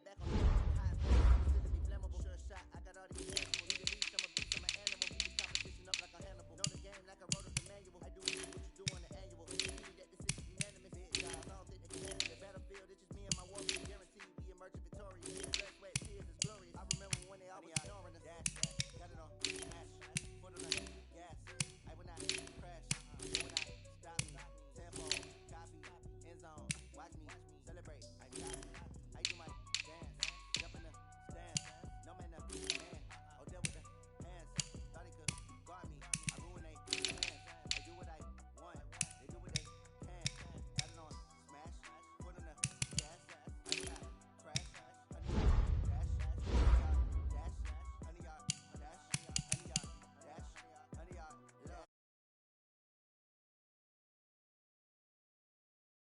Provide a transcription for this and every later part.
head back on the high consider me flammable. Sure shot, I got all these animals. Need to leave some of these, I'm an animal. Keep the competition up like a Hannibal. Know the game like I wrote up the manual. I do what you do on the annual. Need that this is unanimous. Big guys, I don't think they can handle the battlefield. It's just me and my warriors. Guarantee we emerge victorious. Blood, sweat, tears is glorious. I remember when they always ignoring us. Dash, got it on, smash, foot on the gas. I will not crash. They will not stop me. Tempo, copy, end zone. Watch me celebrate. I got it. I do my dance. Jump in the stands. No man, the man. Oh, deal with the hands. Thought he could guard me. I ruin they plans. I do what I want. They do what they can. Got it on smash. Foot on the gas. I will not crash. Honey yard dash. Honey yard dash. Honey yard dash. Honey yard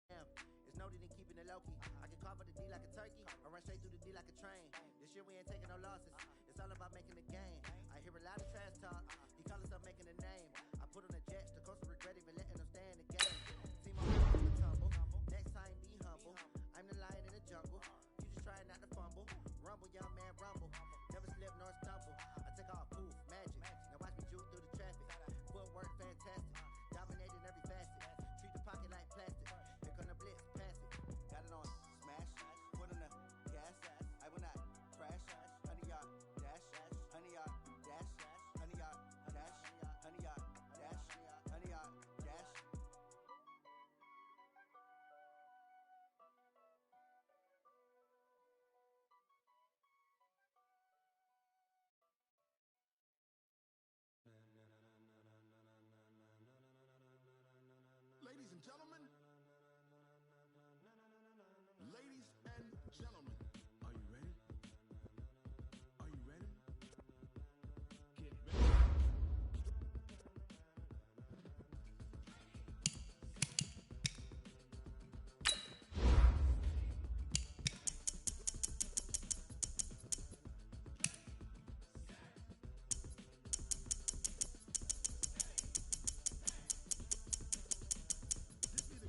dash. It's no need in keeping it low-key. I can carve up the D like a turkey, or run straight through the D like a train. This year we ain't taking no losses. It's all about making the game. I hear a lot of trash talk. He call himself making a name. I put on the jets, the coast regret even letting them stay in the game. See my will tumble. Next time be humble. I'm the lion in the jungle. You just try not to fumble. Rumble, young man, rumble. Never slip nor stumble. I take off poof, magic. Now watch me juke through the traffic. Footwork fantastic. Dominating every facet. Treat the pocket like plastic. Here come the blitz, pass it. Got it on smash. Put on the gas. I will not crash. Honey yard dash. Honey yard dash. Honey yard dash. Honey yard dash. Honey yard dash. Ladies and gentlemen, ladies and gentlemen, are you ready? Are you ready? Get ready. This be the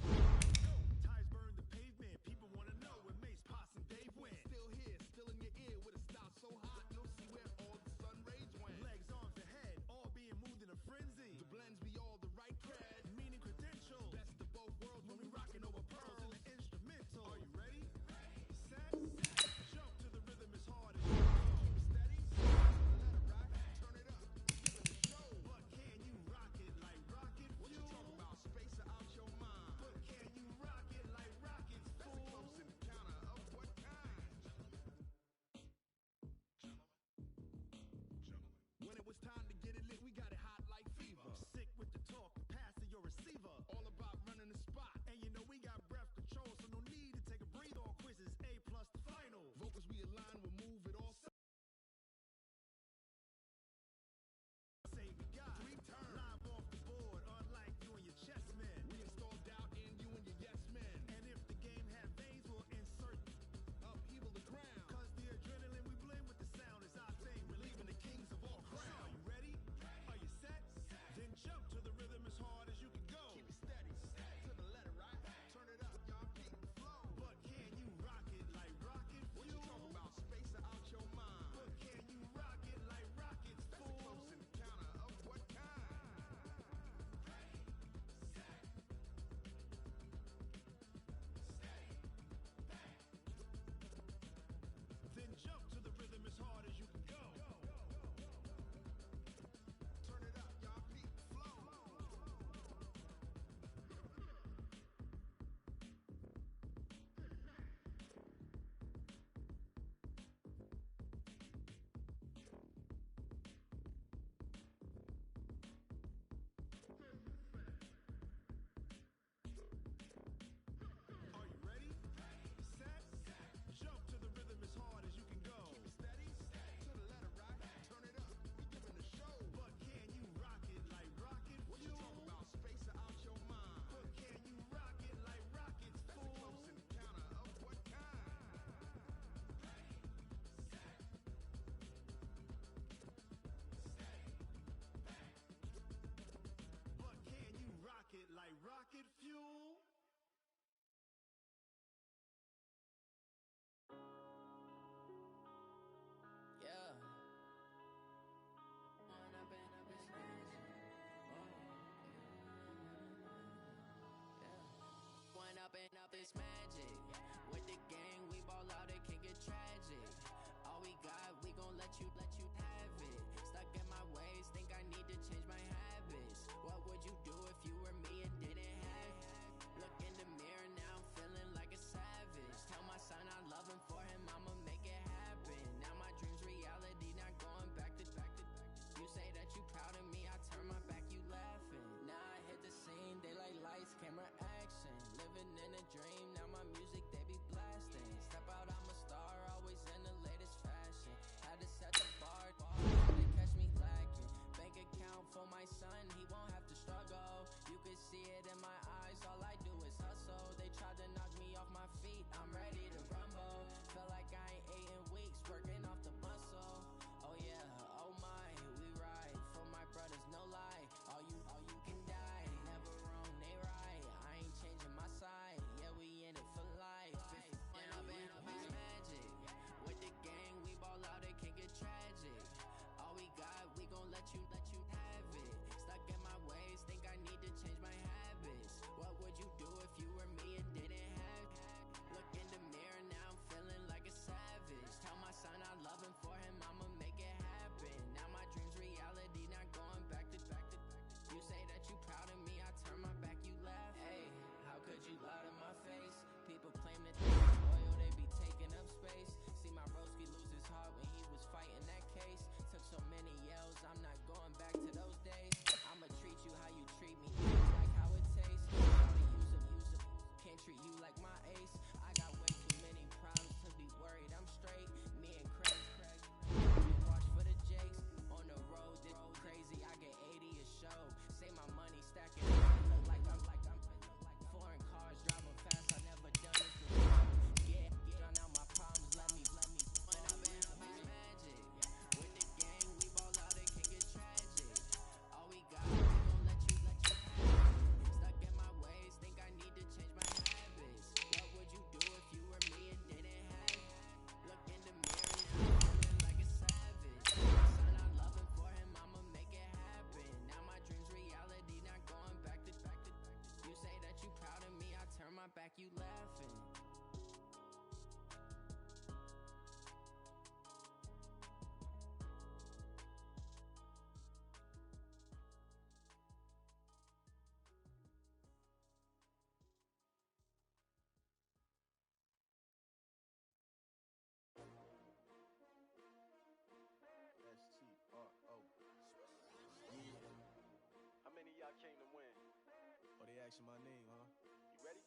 asking my name, huh? You ready?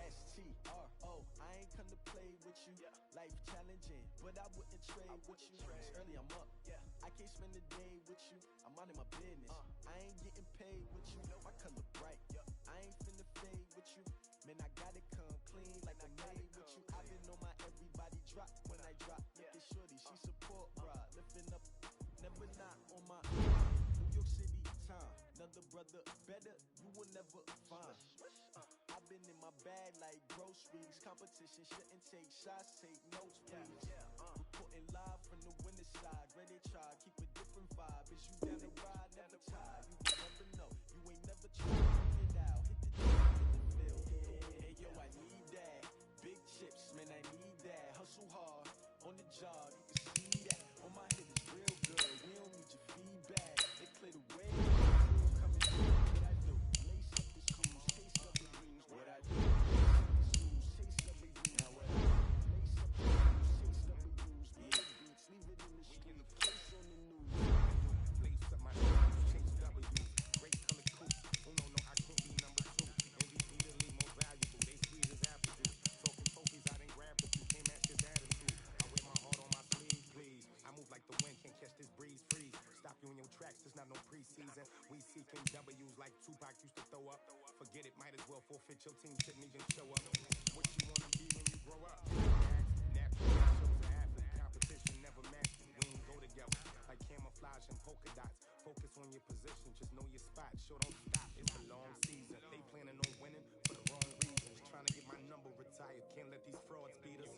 STRO, I ain't come to play with you. Life challenging, but I wouldn't trade with you. It's early, I'm up. I can't spend the day with you. I'm minding my business. I ain't getting paid with you. My color bright. I ain't finna fade with you. Man, I gotta come clean like I made with you. I've been on my everybody drop when I drop. Look at shorty, she support rod. Lifting up, never not on my New York City time. Another brother better, you will never find. I've been in my bag like groceries. Competition shouldn't take shots, take notes, please. Reporting live from the winter side. Ready to try, keep a different vibe. Is you down to ride, never tired. You will never know, you ain't never tried. Check it out, hit the field. Hey yo, I need that. Big chips, man, I need that. Hustle hard on the job, you can see that. On my head is real good. We don't need your feedback. They clear the way. Coming through, what I do? Lace up the shoes, taste up the dreams. What I do? Shoes, taste up the dreams. Now what I do? Lace up the shoes, taste up the dreams. Big beats, leave it in the street. Place on the news. Lace up my shoes, chase W. Great color coupe. Oh no, I can't be number 2. MVP to lead more valuable. They sweet as apple juice. Talking trophies, I didn't grab the few. Can't match this attitude. I wear my heart on my sleeve, please. I move like the wind, can't catch this breeze. Freeze. Stop you in your tracks, there's not no preseason. We seeking W's like Tupac used to throw up. Forget it, might as well forfeit. Your team shouldn't even show up. What you wanna be when you grow up? Natural, I chose an athlete. Competition never matched me. We ain't go together like camouflage and polka dots. Focus on your position, just know your spot. Sure, don't stop, it's a long season. They planning on winning for the wrong reasons. Trying to get my number retired, can't let these frauds beat us.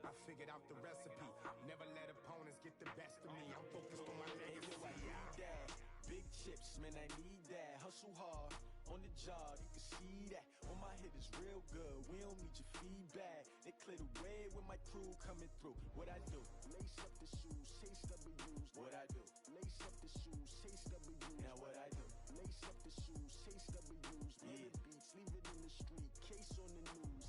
I figured out the recipe. Never let opponents get the best of me. I'm focused on my legacy. I need that. Big chips, man, I need that. Hustle hard on the job, you can see that. On my head is real good. We don't need your feedback. They clear the way when my crew coming through. What I do? Lace up the shoes, chase W's. What I do? Lace up the shoes, chase W's. Now what I do? Lace up the shoes, chase W's. Big beats, leave it in the street. Case on the news.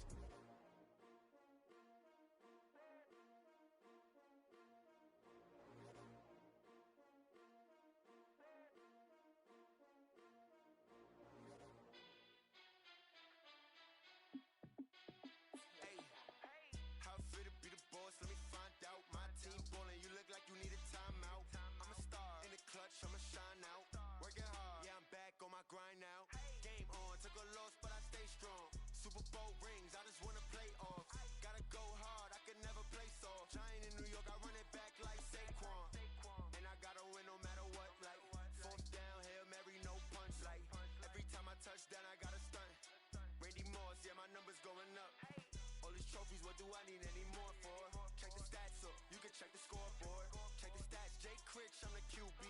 How fit to be the boss? Let me find out. My team ballin', you look like you need a timeout. I'm a star in the clutch, I'ma shine out. Working hard, yeah, I'm back on my grind now. Game on, took a loss, but I stay strong. Super Bowl rings, I just wanna play off. Gotta go hard, I can never play soft. Giant in New York, I run it back like Saquon. And I gotta win no matter what, like fourth down, Hail Mary, no punch. Like every time I touch down, I gotta stunt. Randy Moss, yeah, my numbers going up. All these trophies, what do I need any more for? Check the stats up, you can check the scoreboard. Check the stats, Jake Critch, I'm the QB.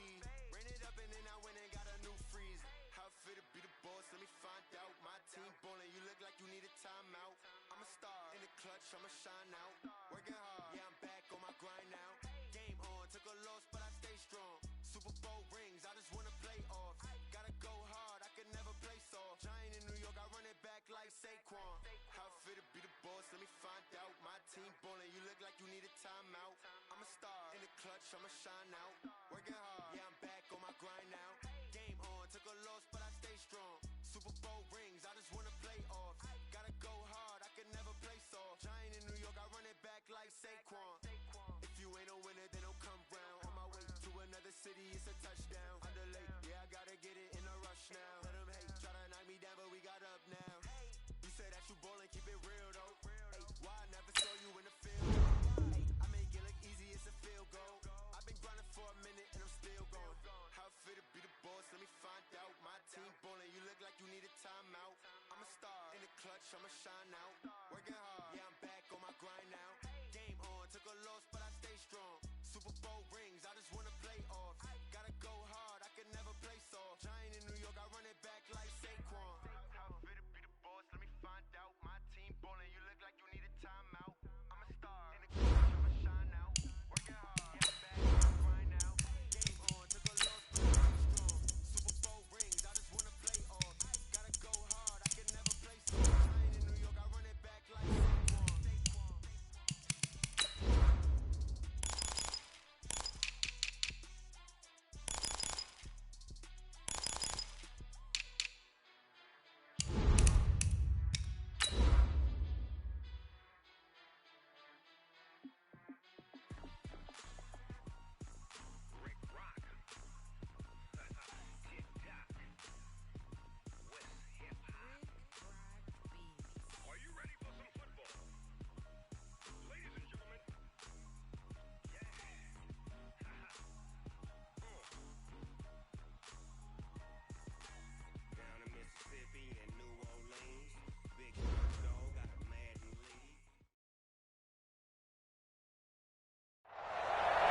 Ran it up and then I went and got a new freeze. How fit to be the boss, let me find out. My team ballin', you look like you need a timeout. I'm a star in the clutch, I'ma shine out. Working hard, yeah, I'm back on my grind now. Game on, took a loss, but I stay strong. Super Bowl rings, I just wanna play off. Gotta go hard, I can never play soft. Giant in New York, I run it back like Saquon. How fit to be the boss, let me find out. My team ballin', you look like you need a timeout. I'm a star in the clutch, I'ma shine out. Working hard, yeah, I'm back on my grind now. Game on, took a loss, but I stay strong. Super Bowl rings, I just wanna play off. Gotta go hard, I can never play soft. Giant in New York, I run it back like Saquon. If you ain't a winner, then don't come round. On my way to another city, it's a touchdown. Underlay, yeah, I gotta get it in a rush now. Let them hate, try to knock me down, but we got up now. You say that you ballin', keep it real though. Hey, why I never saw you in the field? Hey, I make it look easy, it's a field goal. I've been grinding for a minute and I'm still going. How fit to be the boss, let me find out. My team ballin', you look like you need a timeout. I'm a star in the clutch, I'ma shine out. Working hard, yeah, I'm back on my grind now. Game on, took a loss, but I stay strong. Super Bowl rings, I just wanna play off. Gotta go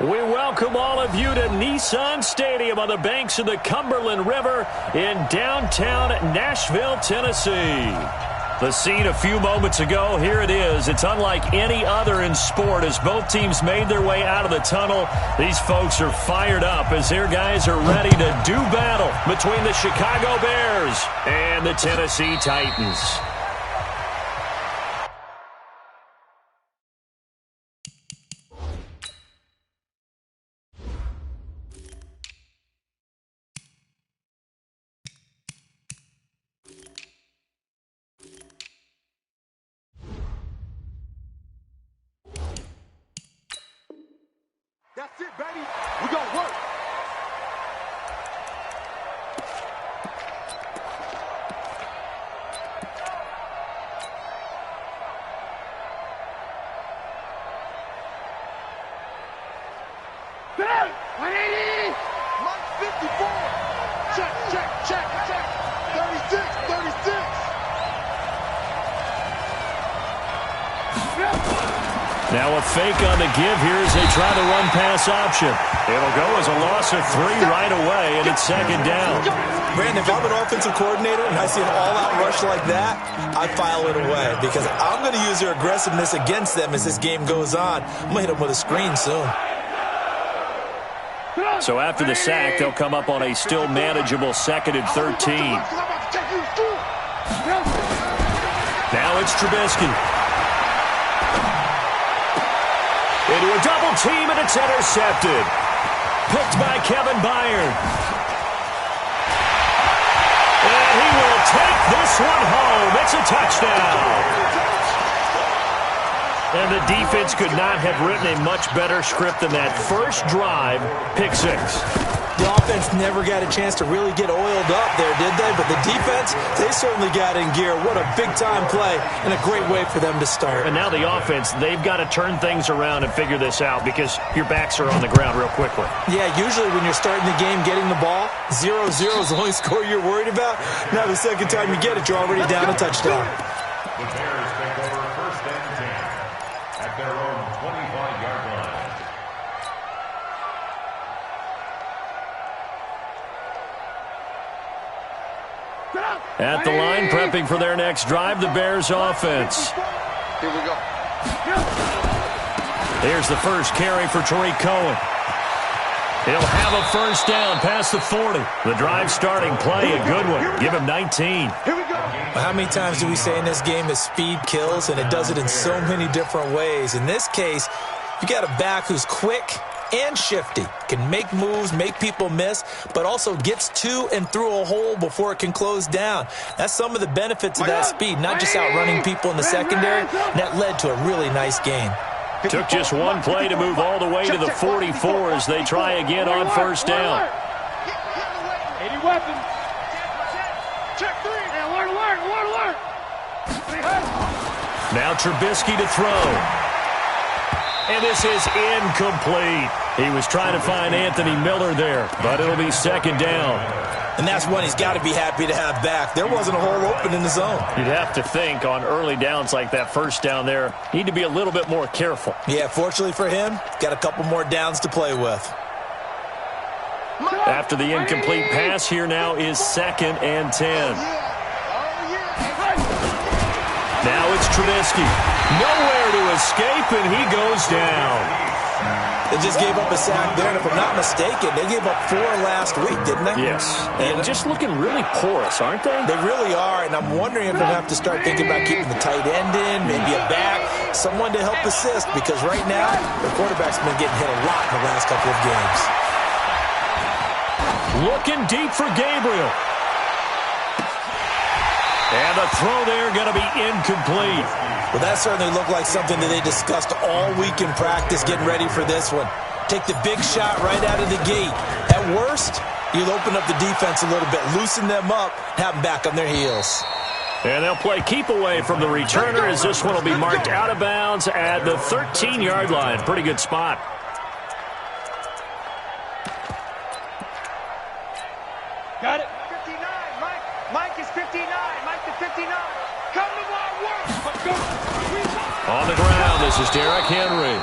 We welcome all of you to Nissan Stadium on the banks of the Cumberland River in downtown Nashville, Tennessee. The scene a few moments ago, here it is. It's unlike any other in sport as both teams made their way out of the tunnel. These folks are fired up as their guys are ready to do battle between the Chicago Bears and the Tennessee Titans. That's it, baby. We gonna work. Bang! 180! Mike 54! Check, check, check, check! 36, 36! Now a fake on the give here as they try the run-pass option. It'll go as a loss of 3 right away, and it's second down. Brandon, if I'm an offensive coordinator and I see an all-out rush like that, I file it away because I'm going to use their aggressiveness against them as this game goes on. I'm going to hit them with a screen soon. So after the sack, they'll come up on a still manageable 2nd and 13. Now it's Trubisky. Into a double team, and it's intercepted. Picked by Kevin Byard. And he will take this one home. It's a touchdown. And the defense could not have written a much better script than that first drive, pick 6. The offense never got a chance to really get oiled up there, did they? But the defense, they certainly got in gear. What a big-time play and a great way for them to start. And now the offense, they've got to turn things around and figure this out because your backs are on the ground real quickly. Yeah, usually when you're starting the game, getting the ball, 0-0 is the only score you're worried about. Now the second time you get it, you're already down a touchdown. The Bears take over 1st and 10 at their own 25-yard line. At the line, prepping for their next drive, the Bears offense. Here we go. Here's the first carry for Tariq Cohen. He'll have a first down past the 40. The drive starting play, a good one. Give him 19. How many times do we say in this game that speed kills, and it does it in so many different ways? In this case, you got a back who's quick and shifty, can make moves, make people miss, but also gets to and through a hole before it can close down. That's some of the benefits of that speed, not just outrunning people in the secondary. That led to a really nice game. Took just one play to move all the way to the 44 as they try again on first down. 80 weapons. Check 3. Alert. Now Trubisky to throw. And this is incomplete. He was trying to find Anthony Miller there, but it'll be second down. And that's one he's got to be happy to have back. There wasn't a hole open in the zone. You'd have to think on early downs like that first down there, need to be a little bit more careful. Yeah, fortunately for him, got a couple more downs to play with. After the incomplete pass, here now is 2nd and 10. Now it's Trubisky. Nowhere to escape, and he goes down. They just gave up a sack there, and if I'm not mistaken, they gave up 4 last week, didn't they? Yes, and just looking really porous, aren't they? They really are, and I'm wondering if they'll have to start thinking about keeping the tight end in, maybe a back, someone to help assist, because right now, the quarterback's been getting hit a lot in the last couple of games. Looking deep for Gabriel. And the throw there going to be incomplete. Well, that certainly looked like something that they discussed all week in practice getting ready for this one. Take the big shot right out of the gate. At worst, you'll open up the defense a little bit, loosen them up, have them back on their heels. And they'll play keep away from the returner as this one will be marked out of bounds at the 13-yard line. Pretty good spot. Got it. 59, Mike. Mike is 59. Mike to 59. Come to ball, work. On the ground, this is Derrick Henry.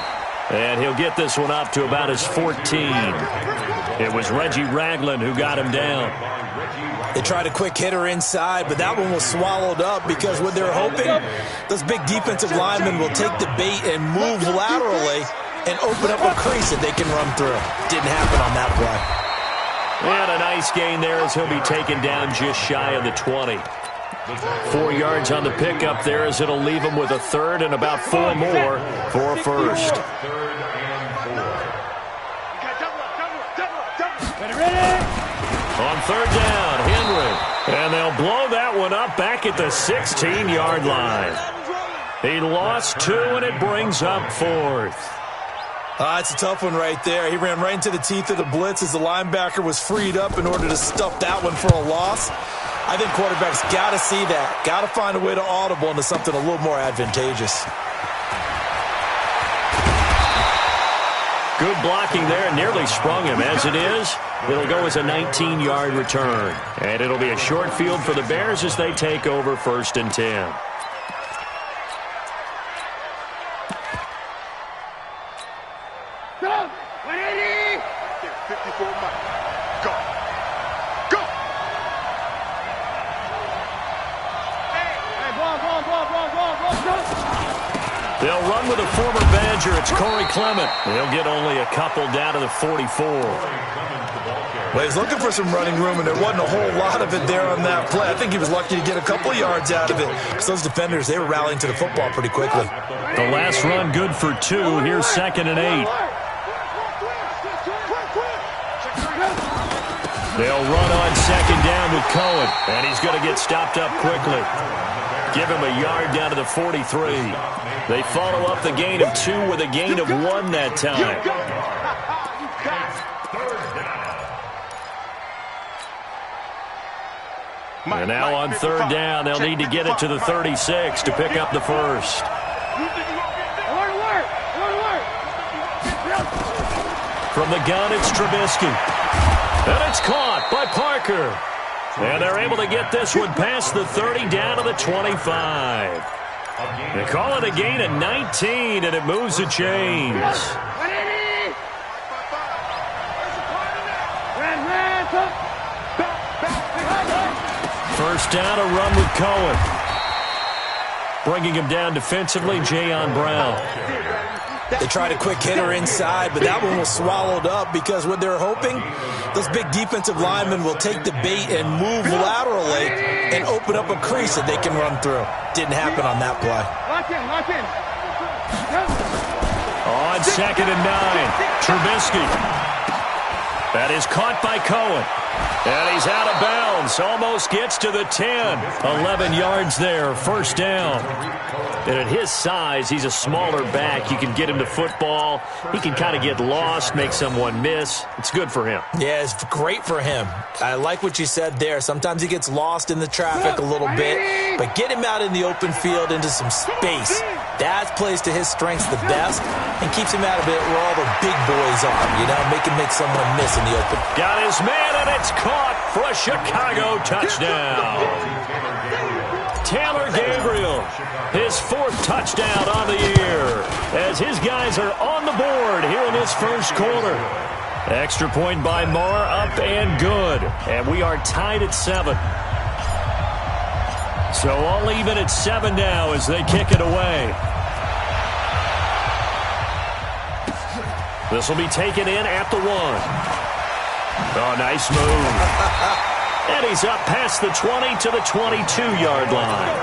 And he'll get this one up to about his 14. It was Reggie Ragland who got him down. They tried a quick hitter inside, but that one was swallowed up because what they're hoping, those big defensive linemen will take the bait and move laterally and open up a crease that they can run through. Didn't happen on that play. And a nice gain there as he'll be taken down just shy of the 20. 4 yards on the pickup there as it'll leave him with a third and about 4 more for a first. On third down, Henry. And they'll blow that one up back at the 16-yard line. He lost 2, and it brings up 4th. It's a tough one right there. He ran right into the teeth of the blitz as the linebacker was freed up in order to stuff that one for a loss. I think quarterbacks got to see that. Got to find a way to audible into something a little more advantageous. Good blocking there. Nearly sprung him. As it is, it'll go as a 19-yard return. And it'll be a short field for the Bears as they take over 1st and 10. Go! 180! 54 miles. Go! Go! Hey, go! They'll run with a former Badger. It's Corey Clement. They'll get only a couple down to the 44. Well, he's looking for some running room, and there wasn't a whole lot of it there on that play. I think he was lucky to get a couple of yards out of it because those defenders, they were rallying to the football pretty quickly. The last run good for 2. Here's 2nd and 8. They'll run on 2nd down with Cohen, and he's going to get stopped up quickly. Give him a yard down to the 43. They follow up the gain of 2 with a gain of 1 that time. And now on 3rd down, they'll need to get it to the 36 to pick up the first. From the gun, it's Trubisky. And it's caught by Parker. And they're able to get this one past the 30 down to the 25. They call it a gain of 19, and it moves the chains. First down, a run with Cohen. Bringing him down defensively, Jayon Brown. They tried a quick hitter inside, but that one was swallowed up because what they're hoping, those big defensive linemen will take the bait and move laterally and open up a crease that they can run through. Didn't happen on that play. Lock in. On 2nd and 9, Trubisky. That is caught by Cohen. And he's out of bounds. Almost gets to the 10. 11 yards there. First down. And at his size, he's a smaller back. You can get him to football. He can kind of get lost, make someone miss. It's good for him. Yeah, it's great for him. I like what you said there. Sometimes he gets lost in the traffic a little bit. But get him out in the open field into some space. That plays to his strengths the best and keeps him out of it where all the big boys are. You know, make someone miss in the open. Got his man, and it's caught for a Chicago touchdown. Taylor Gabriel, his 4th touchdown on the year, as his guys are on the board here in this first quarter. Extra point by Marr, up and good. And we are tied at 7. So all even at 7 now as they kick it away. This will be taken in at the 1. Oh, nice move. And he's up past the 20 to the 22-yard line.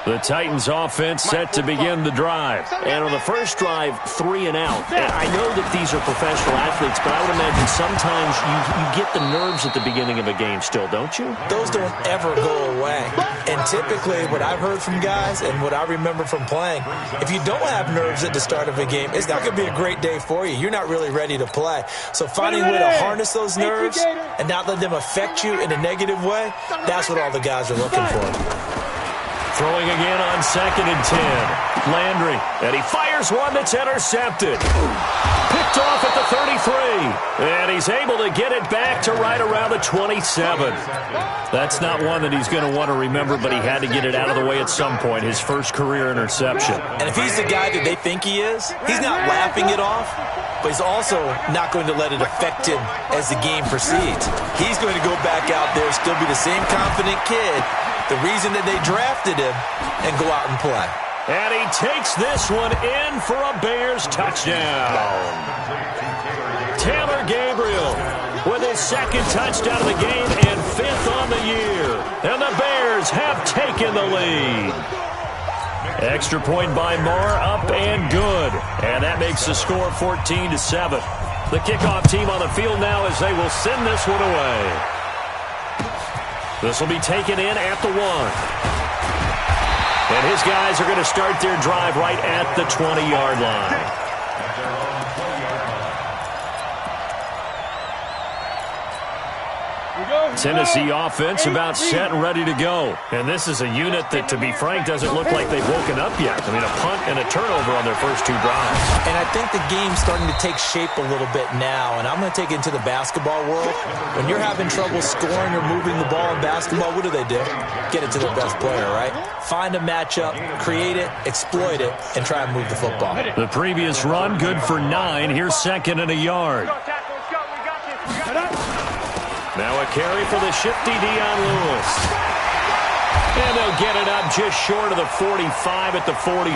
The Titans offense set to begin the drive. And on the first drive, 3 and out. And I know that these are professional athletes, but I would imagine sometimes you get the nerves at the beginning of a game still, don't you? Those don't ever go away. And typically what I've heard from guys and what I remember from playing, if you don't have nerves at the start of a game, it's not going to be a great day for you. You're not really ready to play. So finding a way to harness those nerves and not let them affect you in a negative way, that's what all the guys are looking for. Throwing again on 2nd and 10. Landry, and he fires one that's intercepted. Picked Picked off at the 33. And he's able to get it back to right around the 27. That's not one that he's going to want to remember, but he had to get it out of the way at some point, his first career interception. And if he's the guy that they think he is, he's not laughing it off, but he's also not going to let it affect him as the game proceeds. He's going to go back out there, still be the same confident kid, the reason that they drafted him, and go out and play. And he takes this one in for a Bears touchdown. Taylor Gabriel with his second touchdown of the game and fifth on the year. And the Bears have taken the lead. Extra point by Moore, up and good. And that makes the score 14-7. The kickoff team on the field now as they will send this one away. This will be taken in at the 1. And his guys are going to start their drive right at the 20-yard line. Tennessee offense about set and ready to go. And this is a unit that, to be frank, doesn't look like they've woken up yet. I mean, a punt and a turnover on their first two drives. And I think the game's starting to take shape a little bit now. And I'm going to take it into the basketball world. When you're having trouble scoring or moving the ball in basketball, what do? Get it to the best player, right? Find a matchup, create it, exploit it, and try and move the football. The previous run, good for 9. Here's second and a yard. Now a carry for the shifty Dion Lewis. And they'll get it up just short of the 45 at the 44.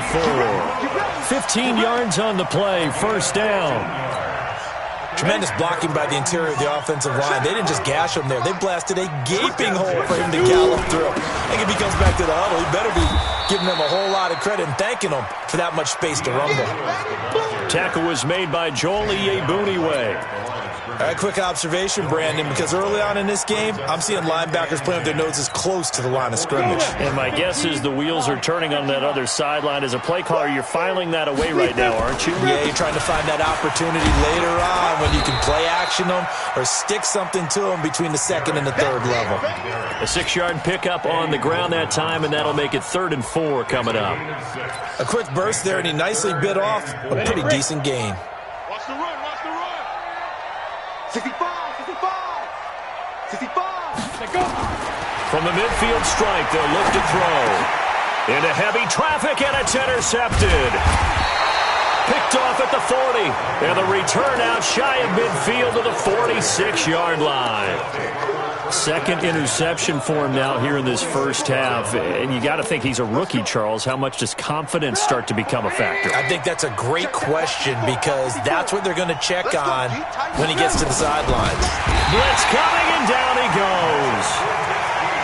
15 yards on the play, first down. Tremendous blocking by the interior of the offensive line. They didn't just gash him there. They blasted a gaping hole for him to gallop through. I think if he comes back to the huddle, he better be giving them a whole lot of credit and thanking them for that much space to rumble. Tackle was made by Joel Iyiegbuniwe. All right, quick observation, Brandon, because early on in this game, I'm seeing linebackers playing with their noses close to the line of scrimmage. And my guess is the wheels are turning on that other sideline. As a play caller, you're filing that away right now, aren't you? Yeah, you're trying to find that opportunity later on when you can play action them or stick something to them between the second and the third level. A 6-yard pickup on the ground that time, and that'll make it 3rd and 4 coming up. A quick burst there, and he nicely bit off a pretty decent gain. Watch the run, watch the run. 65, 65, 65. Let go. From the midfield stripe, they'll look to throw. Into heavy traffic, and it's intercepted. Picked off at the 40. And the return out shy of midfield to the 46-yard line. Second interception for him now here in this first half. And you got to think he's a rookie, Charles. How much does confidence start to become a factor? I think that's a great question because that's what they're going to check on when he gets to the sidelines. Blitz coming, and down he goes.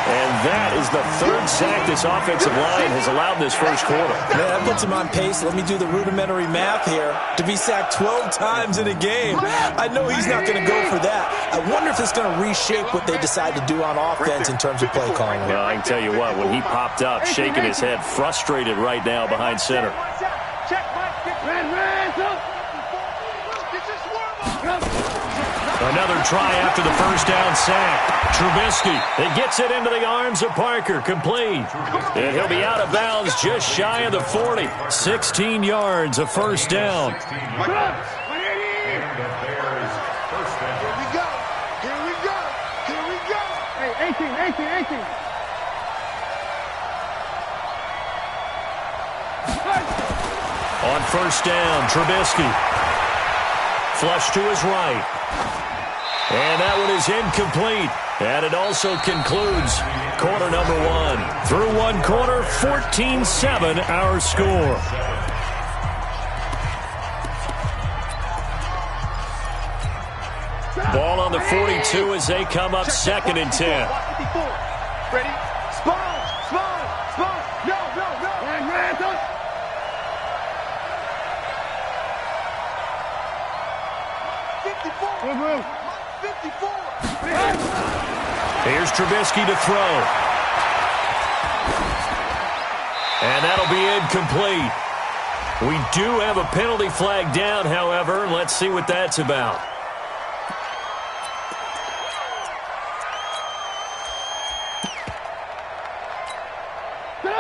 And that is the 3rd sack this offensive line has allowed this first quarter. Man, that puts him on pace. Let me do the rudimentary math here. To be sacked 12 times in a game, I know he's not going to go for that. I wonder if it's going to reshape what they decide to do on offense in terms of play calling. Well, I can tell you what, when he popped up, shaking his head, frustrated right now behind center. Another try after the first down sack. Trubisky, it gets it into the arms of Parker, complete. And he'll be out of bounds just shy of the 40. 16 yards, a first down. Here we go. Here we go. Here we go. Hey, 18. On first down, Trubisky. Flush to his right. And that one is incomplete. And it also concludes quarter number 1. Through one quarter, 14-7 our score. Ball on the 42 as they come up 2nd and 10. Ready? Spawn. No. Here's Trubisky to throw. And that'll be incomplete. We do have a penalty flag down, however. Let's see what that's about.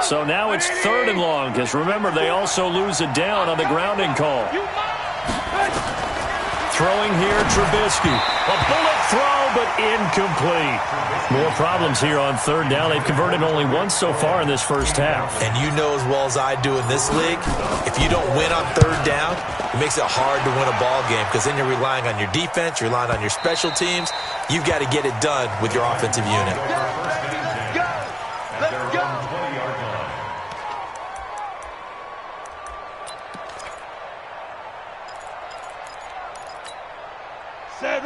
So now it's 3rd and long, because remember, they also lose a down on the grounding call. throwing here, Trubisky. A bullet throw, but incomplete. More problems here on third down. They've converted only once so far in this first half. And you know as well as I do in this league, if you don't win on third down, it makes it hard to win a ball game because then you're relying on your defense, you're relying on your special teams. You've got to get it done with your offensive unit. Let's go.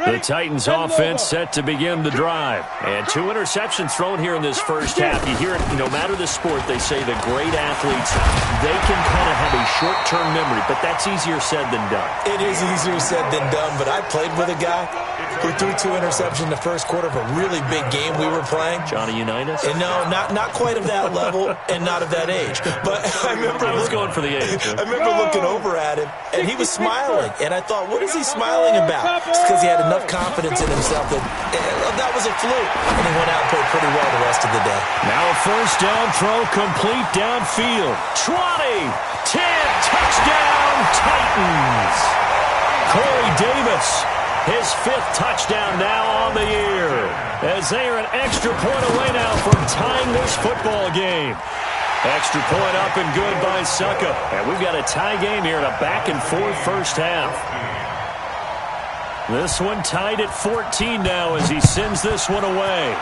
The Titans offense set to begin the drive. And 2 interceptions thrown here in this first half. You hear it, no matter the sport, they say the great athletes, they can kind of have a short-term memory, but that's easier said than done. It is easier said than done, but I played with a guy who threw 2 interceptions in the first quarter of a really big game we were playing. Johnny Unitas? And no, not quite of that level and not of that age. But I remember I was going for the age. I remember looking over at him, and he was smiling. And I thought, what is he smiling about? It's because he had enough confidence in himself that was a fluke. And he went out and played pretty well the rest of the day. Now a first down throw complete downfield. 20, 10, touchdown, Titans. Corey Davis, his 5th touchdown now on the year. As they are an extra point away now from tying this football game. Extra point up and good by Succa. And we've got a tie game here in a back-and-forth first half. This one tied at 14 now as he sends this one away.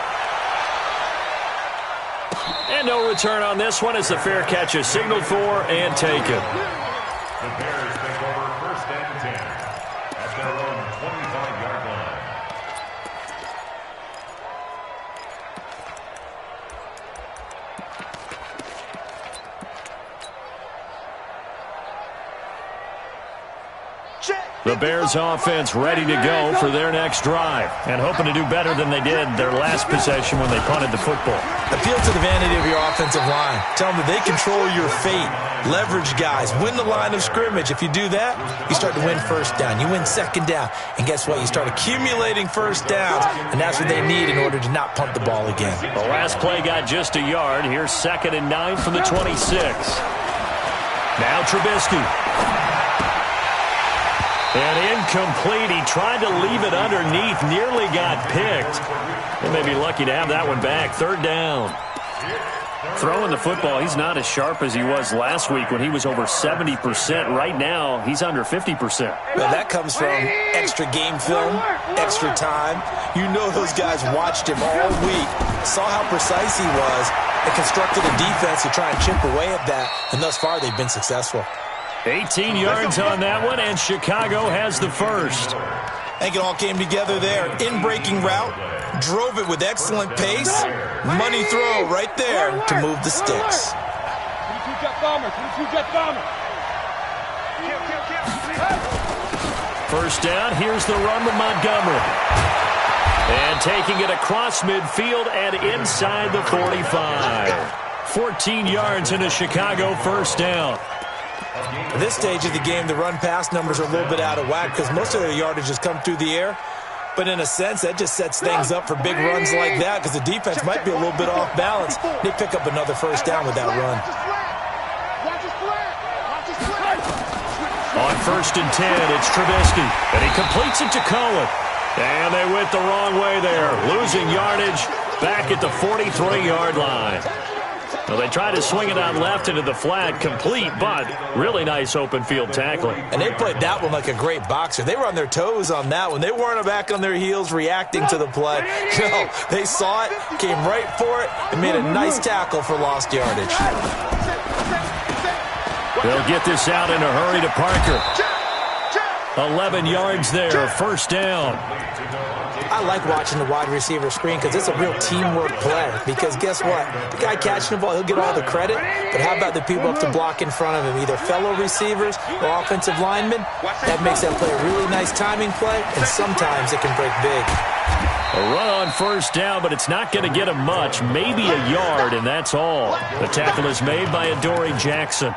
And no return on this one as the fair catch is signaled for and taken. The Bears take over first and 10 at their own 25-yard line. The Bears offense ready to go for their next drive and hoping to do better than they did their last possession when they punted the football. Appeal to the vanity of your offensive line. Tell them that they control your fate. Leverage guys. Win the line of scrimmage. If you do that, you start to win first down. You win second down. And guess what? You start accumulating first downs, and that's what they need in order to not punt the ball again. The last play got just a yard. Here's 2nd and 9 from the 26. Now Trubisky. And incomplete. He tried to leave it underneath. Nearly got picked. They may be lucky to have that one back. 3rd down. Throwing the football, he's not as sharp as he was last week when he was over 70%. Right now, he's under 50%. Well, that comes from extra game film, extra time. You know those guys watched him all week, saw how precise he was, and constructed a defense to try and chip away at that. And thus far, they've been successful. 18 yards on that one, and Chicago has the first. I think it all came together there. In-breaking route, drove it with excellent pace. Money throw right there to move the sticks. 22 jet bomber, 22 jet bomber. First down, here's the run with Montgomery. And taking it across midfield and inside the 45. 14 yards in a Chicago first down. At this stage of the game, the run-pass numbers are a little bit out of whack because most of their yardage has come through the air. But in a sense, that just sets things up for big runs like that because the defense might be a little bit off balance. They pick up another first down with that run. On 1st and 10, it's Trubisky. And he completes it to Cohen. And they went the wrong way there. Losing yardage back at the 43-yard line. Well, they tried to swing it out left into the flat, complete, but really nice open field tackling. And they played that one like a great boxer. They were on their toes on that one. They weren't back on their heels reacting to the play. No, they saw it, came right for it, and made a nice tackle for lost yardage. They'll get this out in a hurry to Parker. 11 yards there, first down. I like watching the wide receiver screen because it's a real teamwork play. Because guess what? The guy catching the ball, he'll get all the credit. But how about the people up to block in front of him, either fellow receivers or offensive linemen? That makes that play a really nice timing play, and sometimes it can break big. A run on first down, but it's not going to get him much. Maybe a yard, and that's all. The tackle is made by Adoree Jackson.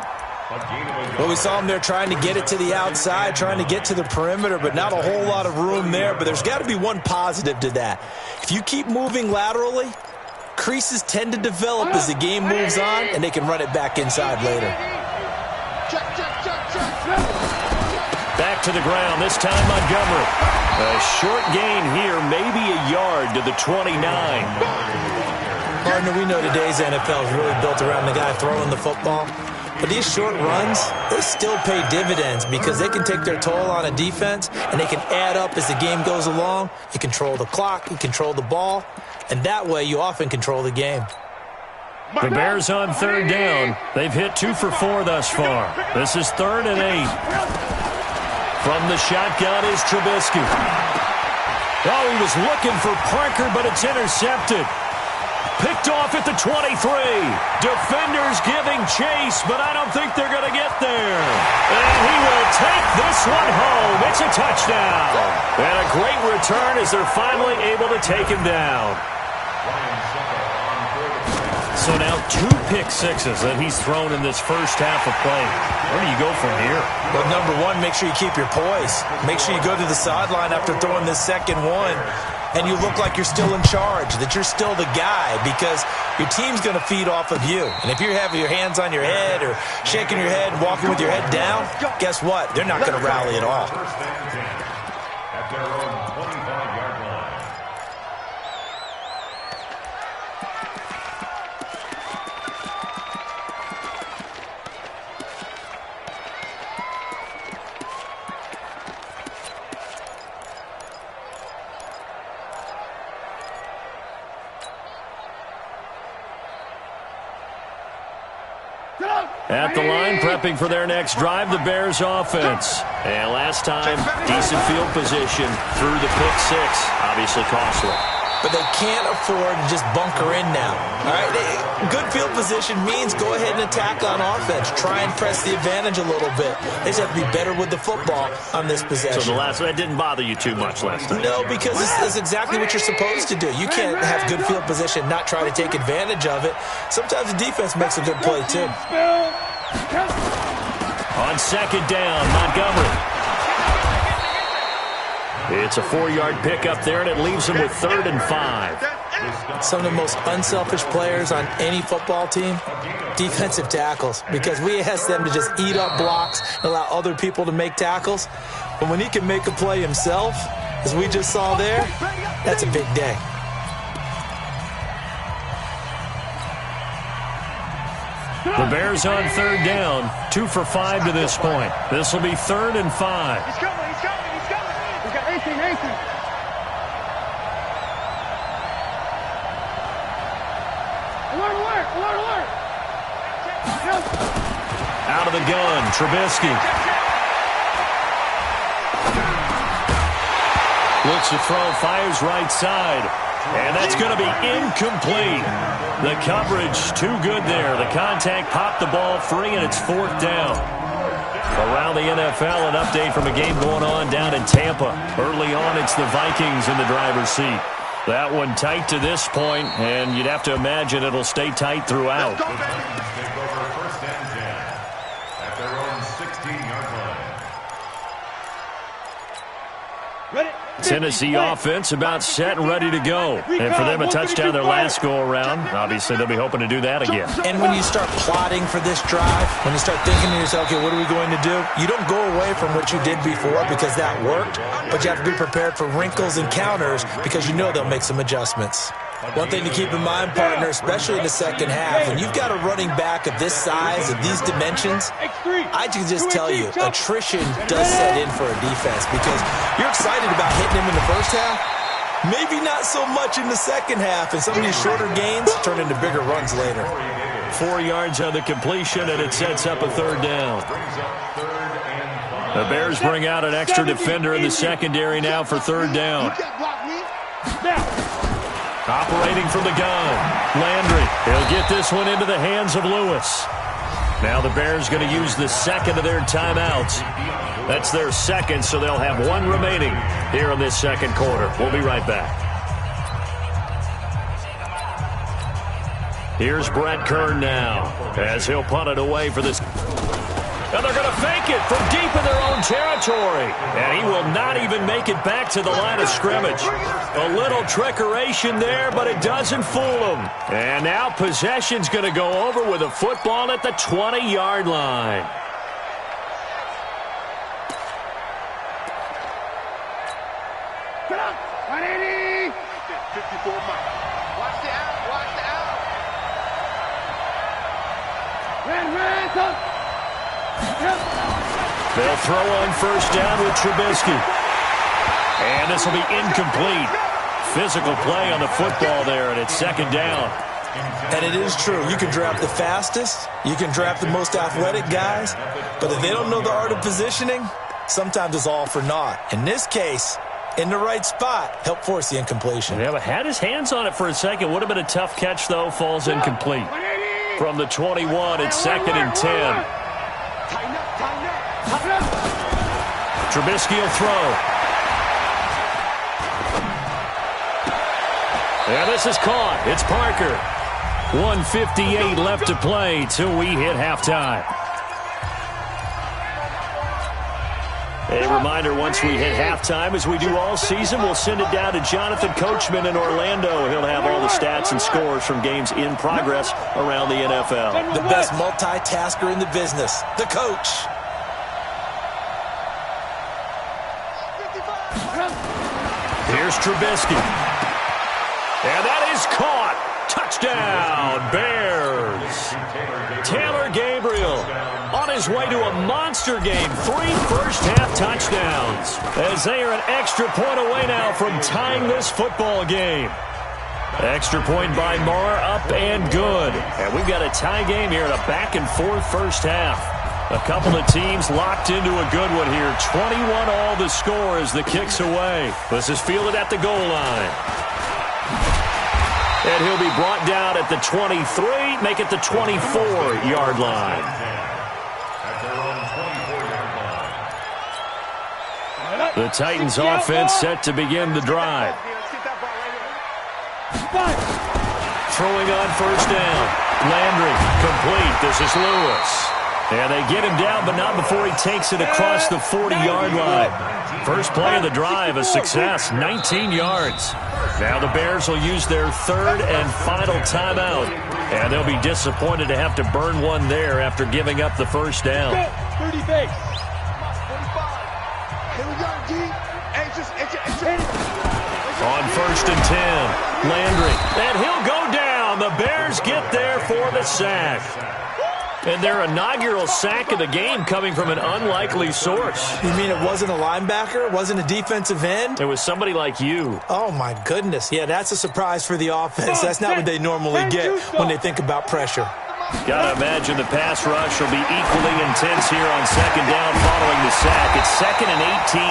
Well, we saw him there trying to get it to the outside, trying to get to the perimeter, but not a whole lot of room there. But there's got to be one positive to that. If you keep moving laterally, creases tend to develop as the game moves on, and they can run it back inside later. Back to the ground, this time Montgomery. A short gain here, maybe a yard to the 29. Partner, we know today's NFL is really built around the guy throwing the football. But these short runs, they still pay dividends because they can take their toll on a defense, and they can add up as the game goes along. You control the clock, you control the ball, and that way you often control the game. The Bears on third down. They've hit 2 for 4 thus far. This is 3rd and 8. From the shotgun is Trubisky. Oh, he was looking for Parker, but it's intercepted. Picked off at the 23. Defenders giving chase, but I don't think they're going to get there. And he will take this one home. It's a touchdown. And a great return as they're finally able to take him down. So now 2 pick sixes that he's thrown in this first half of play. Where do you go from here? Well, number one, make sure you keep your poise. Make sure you go to the sideline after throwing this second one, and you look like you're still in charge, that you're still the guy, because your team's going to feed off of you. And if you're having your hands on your head or shaking your head and walking with your head down, guess what? They're not going to rally at all. At their own 25-yard line. At the line, prepping for their next drive, the Bears offense. And last time, decent field position through the pick six. Obviously costly. But they can't afford to just bunker in now. All right, good field position means go ahead and attack on offense. Try and press the advantage a little bit. They just have to be better with the football on this possession. So that didn't bother you too much last time? No, because it's exactly what you're supposed to do. You can't have good field position, not try to take advantage of it. Sometimes the defense makes a good play, too. On second down, Montgomery. It's a 4-yard pickup there, and it leaves him with 3rd and 5. Some of the most unselfish players on any football team, defensive tackles, because we ask them to just eat up blocks and allow other people to make tackles. But when he can make a play himself, as we just saw there, that's a big day. The Bears on third down, 2 for 5 to this point. This will be 3rd and 5. He's coming. He's got 18. Alert. Out of the gun, Trubisky. Looks to throw, fires right side. And that's going to be incomplete. The coverage too good there. The contact popped the ball free, and it's 4th down. Around the NFL, an update from a game going on down in Tampa. Early on, it's the Vikings in the driver's seat. That one tight to this point, and you'd have to imagine it'll stay tight throughout. Take over 1st and 10 at their own 16-yard line. Ready? Tennessee offense about set and ready to go. And for them, a touchdown their last go-around. Obviously, they'll be hoping to do that again. And when you start plotting for this drive, when you start thinking to yourself, okay, what are we going to do? You don't go away from what you did before because that worked, but you have to be prepared for wrinkles and counters because you know they'll make some adjustments. One thing to keep in mind, partner, especially in the second half, when you've got a running back of this size, of these dimensions, I can just tell you, attrition does set in for a defense because you're excited about hitting him in the first half, maybe not so much in the second half, and some of these shorter gains turn into bigger runs later. 4 yards on the completion, and it sets up a 3rd down. The Bears bring out an extra defender in the secondary now for 3rd down. Operating from the gun, Landry. He'll get this one into the hands of Lewis. Now the Bears going to use the second of their timeouts. That's their second, so they'll have 1 remaining here in this second quarter. We'll be right back. Here's Brett Kern now as he'll punt it away for this. And they're going to fake it from deep in their own territory. And he will not even make it back to the line of scrimmage. A little trickeration there, but it doesn't fool him. And now possession's going to go over with a football at the 20-yard line. They'll throw on first down with Trubisky. And this will be incomplete. Physical play on the football there, and it's second down. And it is true. You can draft the fastest. You can draft the most athletic guys. But if they don't know the art of positioning, sometimes it's all for naught. In this case, in the right spot, help force the incompletion. Yeah, but had his hands on it for a second. Would have been a tough catch, though. Falls incomplete. From the 21, it's second and 10. Trubisky will throw. And this is caught. It's Parker. 1:58 left to play till we hit halftime. A reminder, once we hit halftime, as we do all season, we'll send it down to Jonathan Coachman in Orlando. He'll have all the stats and scores from games in progress around the NFL. The best multitasker in the business, the coach. Here's Trubisky. And that is caught. Touchdown, Bears. Taylor Gabriel on his way to a monster game. 3 first-half touchdowns. As they are an extra point away now from tying this football game. Extra point by Marr, up and good. And we've got a tie game here in a back-and-forth first half. A couple of teams locked into a good one here. 21 all the score as the kick's away. This is fielded at the goal line. And he'll be brought down at the 23, make it the 24-yard line. The Titans offense set to begin the drive. Throwing on first down. Landry, complete. This is Lewis. And they get him down, but not before he takes it across the 40-yard line. First play of the drive, a success, 19 yards. Now the Bears will use their third and final timeout. And they'll be disappointed to have to burn one there after giving up the first down. 30 base. Here we go, G. On first and 10, Landry. And he'll go down. The Bears get there for the sack. And their inaugural sack of the game coming from an unlikely source. You mean it wasn't a linebacker? It wasn't a defensive end? It was somebody like you. Oh, my goodness. Yeah, that's a surprise for the offense. That's not what they normally get when they think about pressure. Gotta imagine the pass rush will be equally intense here on second down following the sack. It's second and 18.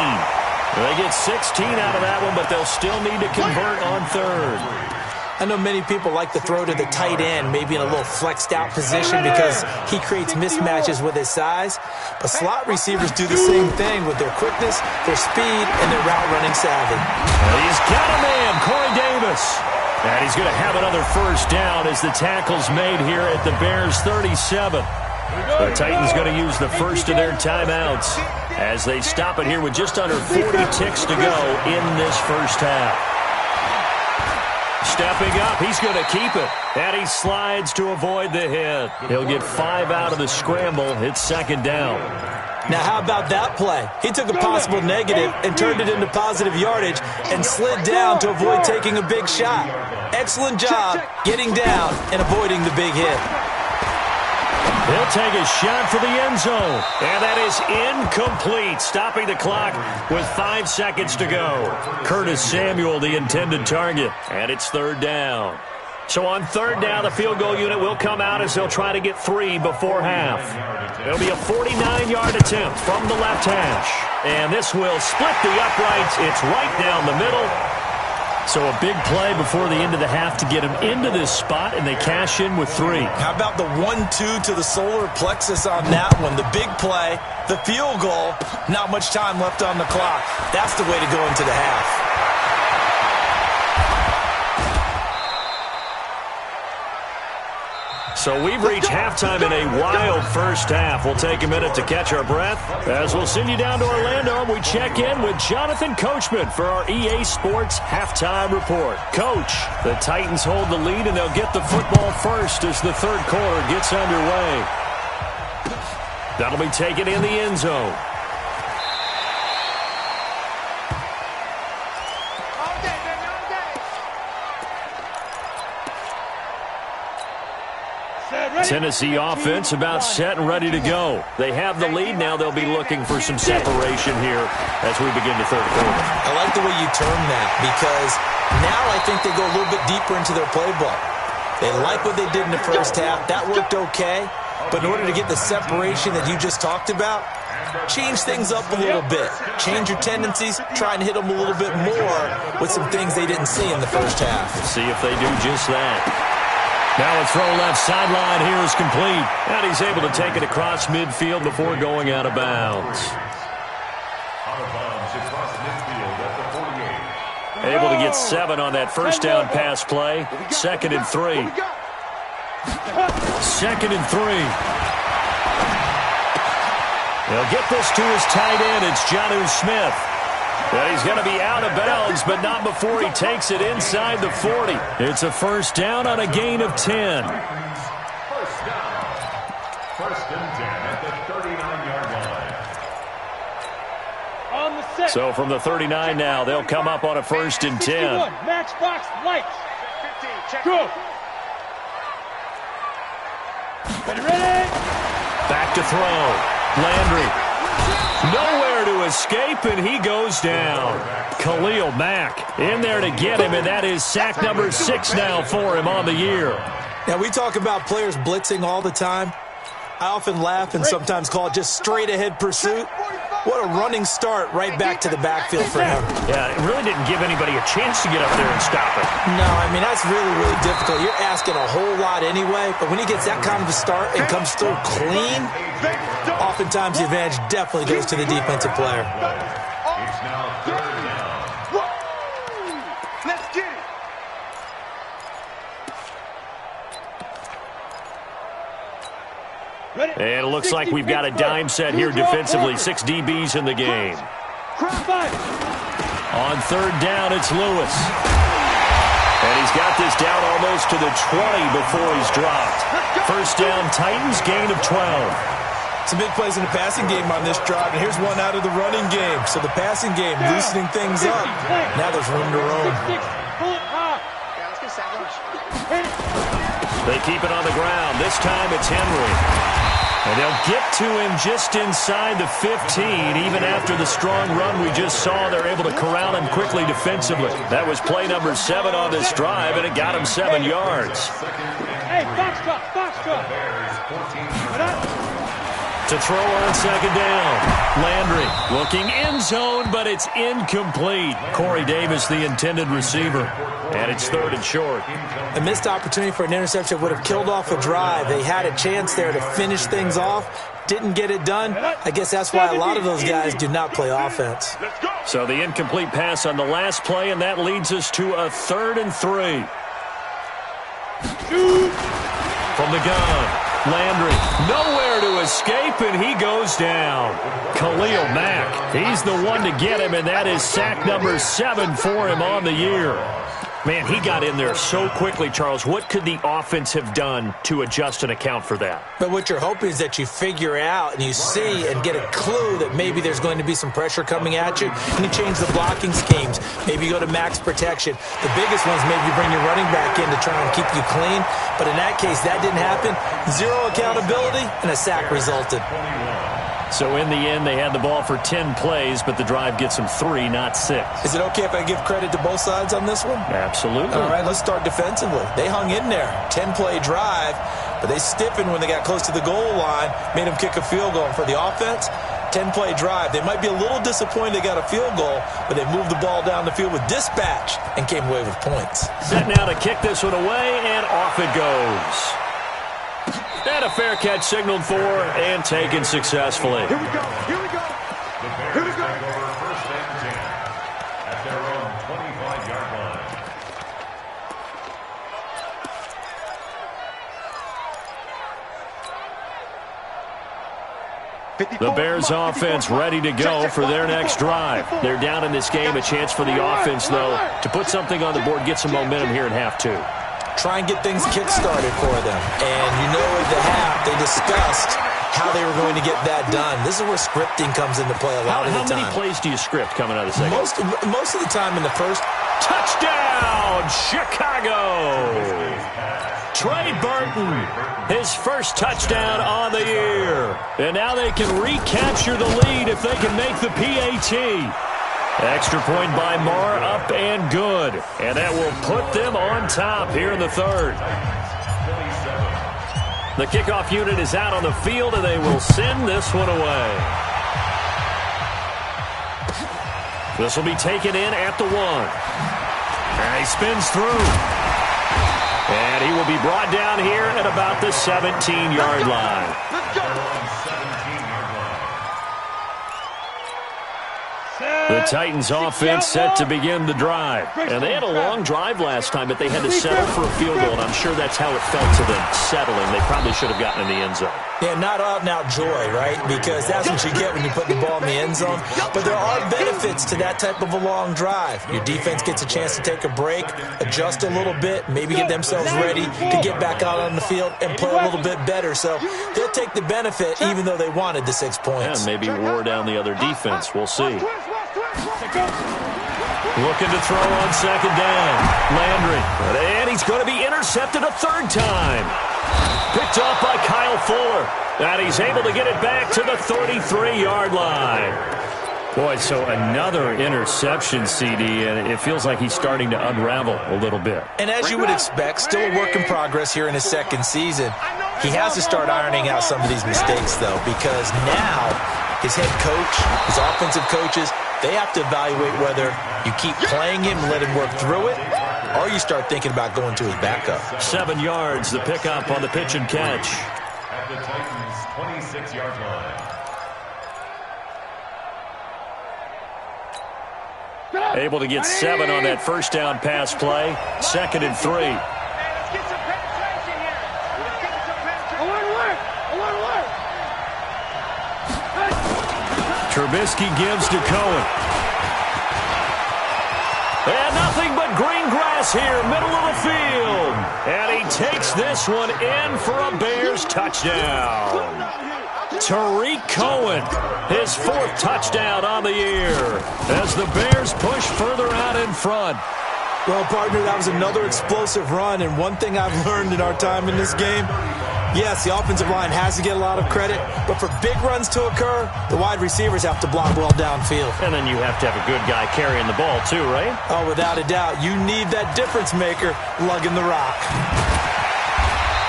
They get 16 out of that one, but they'll still need to convert on third. I know many people like to throw to the tight end, maybe in a little flexed out position because he creates mismatches with his size. But slot receivers do the same thing with their quickness, their speed, and their route running savvy. Well, he's got a man, Corey Davis. And he's going to have another first down as the tackle's made here at the Bears 37. The Titans going to use the first of their timeouts as they stop it here with just under 40 ticks to go in this first half. Stepping up, he's going to keep it. And he slides to avoid the hit. He'll get 5 out of the scramble. It's second down. Now, how about that play? He took a possible negative and turned it into positive yardage and slid down to avoid taking a big shot. Excellent job getting down and avoiding the big hit. He'll take a shot for the end zone. And that is incomplete, stopping the clock with 5 seconds to go. Curtis Samuel, the intended target. And it's third down. So on third down, the field goal unit will come out as they'll try to get 3 before half. It'll be a 49-yard attempt from the left hash. And this will split the uprights. It's right down the middle. So a big play before the end of the half to get him into this spot, and they cash in with 3. How about the 1-2 to the solar plexus on that one? The big play, the field goal, not much time left on the clock. That's the way to go into the half. So we've reached halftime in a wild first half. We'll take a minute to catch our breath as we'll send you down to Orlando and we check in with Jonathan Coachman for our EA Sports Halftime Report. Coach, the Titans hold the lead and they'll get the football first as the third quarter gets underway. That'll be taken in the end zone. Tennessee offense about set and ready to go. They have the lead. Now they'll be looking for some separation here as we begin the third quarter. I like the way you term that because now I think they go a little bit deeper into their playbook. They like what they did in the first half. That worked okay. But in order to get the separation that you just talked about, change things up a little bit. Change your tendencies. Try and hit them a little bit more with some things they didn't see in the first half. See if they do just that. Now a throw left sideline here is complete. And he's able to take it across midfield before going out of bounds. Out of bounds across midfield at the 48. Able to get 7 on that first down pass play. 2nd and 3. 2nd and 3. He'll get this to his tight end. It's Jonnu Smith. And he's going to be out of bounds, but not before he takes it inside the 40. It's a first down on a gain of 10. First down. 1st and 10 at the 39-yard line. On the set. So from the 39 now, they'll come up on a 1st and 10. Matchbox lights. 15. Check. Go. Ready? Back to throw. Landry. Nowhere to escape, and he goes down. Khalil Mack in there to get him, and that is sack number 6 now for him on the year. Now, we talk about players blitzing all the time. I often laugh and sometimes call it just straight-ahead pursuit. What a running start right back to the backfield for him. Yeah, it really didn't give anybody a chance to get up there and stop it. No, I mean, that's really, really difficult. You're asking a whole lot anyway, but when he gets that kind of a start and comes through clean, oftentimes the advantage definitely goes to the defensive player. It's now 3rd down. Let's get it. And it looks like we've got a dime set here defensively. 6 DBs in the game. On 3rd down, it's Lewis. And he's got this down almost to the 20 before he's dropped. First down, Titans, gain of 12. Some big plays in the passing game on this drive, and here's one out of the running game. So the passing game loosening things up. Now there's room to roam. They keep it on the ground. This time it's Henry. And they'll get to him just inside the 15. Even after the strong run we just saw, they're able to corral him quickly defensively. That was play number 7 on this drive, and it got him 7 yards. Hey, box drop. To throw on 2nd down. Landry looking end zone, but it's incomplete. Corey Davis, the intended receiver. And it's 3rd and short. A missed opportunity for an interception would have killed off a drive. They had a chance there to finish things off. Didn't get it done. I guess that's why a lot of those guys do not play offense. So the incomplete pass on the last play, and that leads us to a 3rd and 3. From the gun. Landry, nowhere to escape, and he goes down. Khalil Mack, he's the one to get him, and that is sack number 7 for him on the year. Man, he got in there so quickly, Charles. What could the offense have done to adjust and account for that? But what you're hoping is that you figure out and you see and get a clue that maybe there's going to be some pressure coming at you, and you change the blocking schemes. Maybe you go to max protection. The biggest ones, maybe you bring your running back in to try and keep you clean. But in that case, that didn't happen. 0 accountability, and a sack resulted. So in the end, they had the ball for 10 plays, but the drive gets them 3, not 6. Is it okay if I give credit to both sides on this one? Absolutely. All right, let's start defensively. They hung in there. 10-play drive, but they stiffened when they got close to the goal line, made them kick a field goal. And for the offense, 10-play drive. They might be a little disappointed they got a field goal, but they moved the ball down the field with dispatch and came away with points. Set now to kick this one away, and off it goes. And a fair catch signaled for and taken successfully. Here we go. Here we go. The Bears take over 1st and 10 at their own 25-yard line. The Bears offense ready to go for their next drive. They're down in this game. A chance for the offense, though, to put something on the board, get some momentum here in half 2. Try and get things kick-started for them. And you know at the half, they discussed how they were going to get that done. This is where scripting comes into play a lot of the time. How many plays do you script coming out of the second? Most of the time in the first. Touchdown, Chicago! Trey Burton, his first touchdown on the year. And now they can recapture the lead if they can make the PAT. Extra point by Marr, up and good. And that will put them on top here in the third. The kickoff unit is out on the field, and they will send this one away. This will be taken in at the 1. And he spins through. And he will be brought down here at about the 17-yard line. Let's go. The Titans offense set to begin the drive. And they had a long drive last time, but they had to settle for a field goal, and I'm sure that's how it felt to them, settling. They probably should have gotten in the end zone. Yeah, not out-and-out joy, right? Because that's what you get when you put the ball in the end zone. But there are benefits to that type of a long drive. Your defense gets a chance to take a break, adjust a little bit, maybe get themselves ready to get back out on the field and play a little bit better. So they'll take the benefit even though they wanted the 6 points. And maybe wore down the other defense. We'll see. Looking to throw on second down. Landry. And he's going to be intercepted a third time. Picked up by Kyle Fuller. And he's able to get it back to the 33-yard line. Boy, so another interception, CD, and it feels like he's starting to unravel a little bit. And as you would expect, still a work in progress here in his second season. He has to start ironing out some of these mistakes, though, because now his head coach, his offensive coaches, they have to evaluate whether you keep playing him and let him work through it, or you start thinking about going to his backup. 7 yards, the pickup on the pitch and catch. At the Titans' 26-yard line. Able to get 7 on that first down pass play. 2nd and 3. Hey, let's get some penetration here. Let's get some penetration. I want to work. I want to work. Trubisky gives to Cohen. And nothing but green grass here, middle of the field. And he takes this one in for a Bears touchdown. Tariq Cohen, his 4th touchdown on the year as the Bears push further out in front. Well, partner, that was another explosive run, and one thing I've learned in our time in this game, yes, the offensive line has to get a lot of credit, but for big runs to occur, the wide receivers have to block well downfield. And then you have to have a good guy carrying the ball too, right? Oh, without a doubt. You need that difference maker lugging the rock.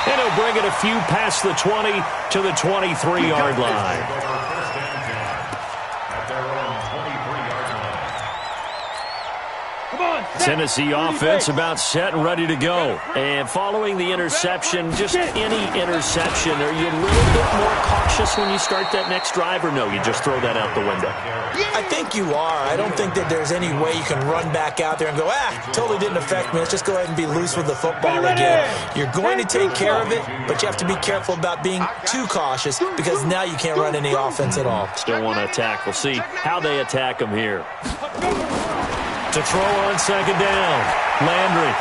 And he'll bring it a few past the 20 to the 23-yard line. Tennessee offense about set and ready to go. And following the interception, just any interception, are you a little bit more cautious when you start that next drive, or no, you just throw that out the window? I think you are. I don't think that there's any way you can run back out there and go, totally didn't affect me. Let's just go ahead and be loose with the football again. You're going to take care of it, but you have to be careful about being too cautious because now you can't run any offense at all. Still want to attack. We'll see how they attack him here. To throw on second down, Landry.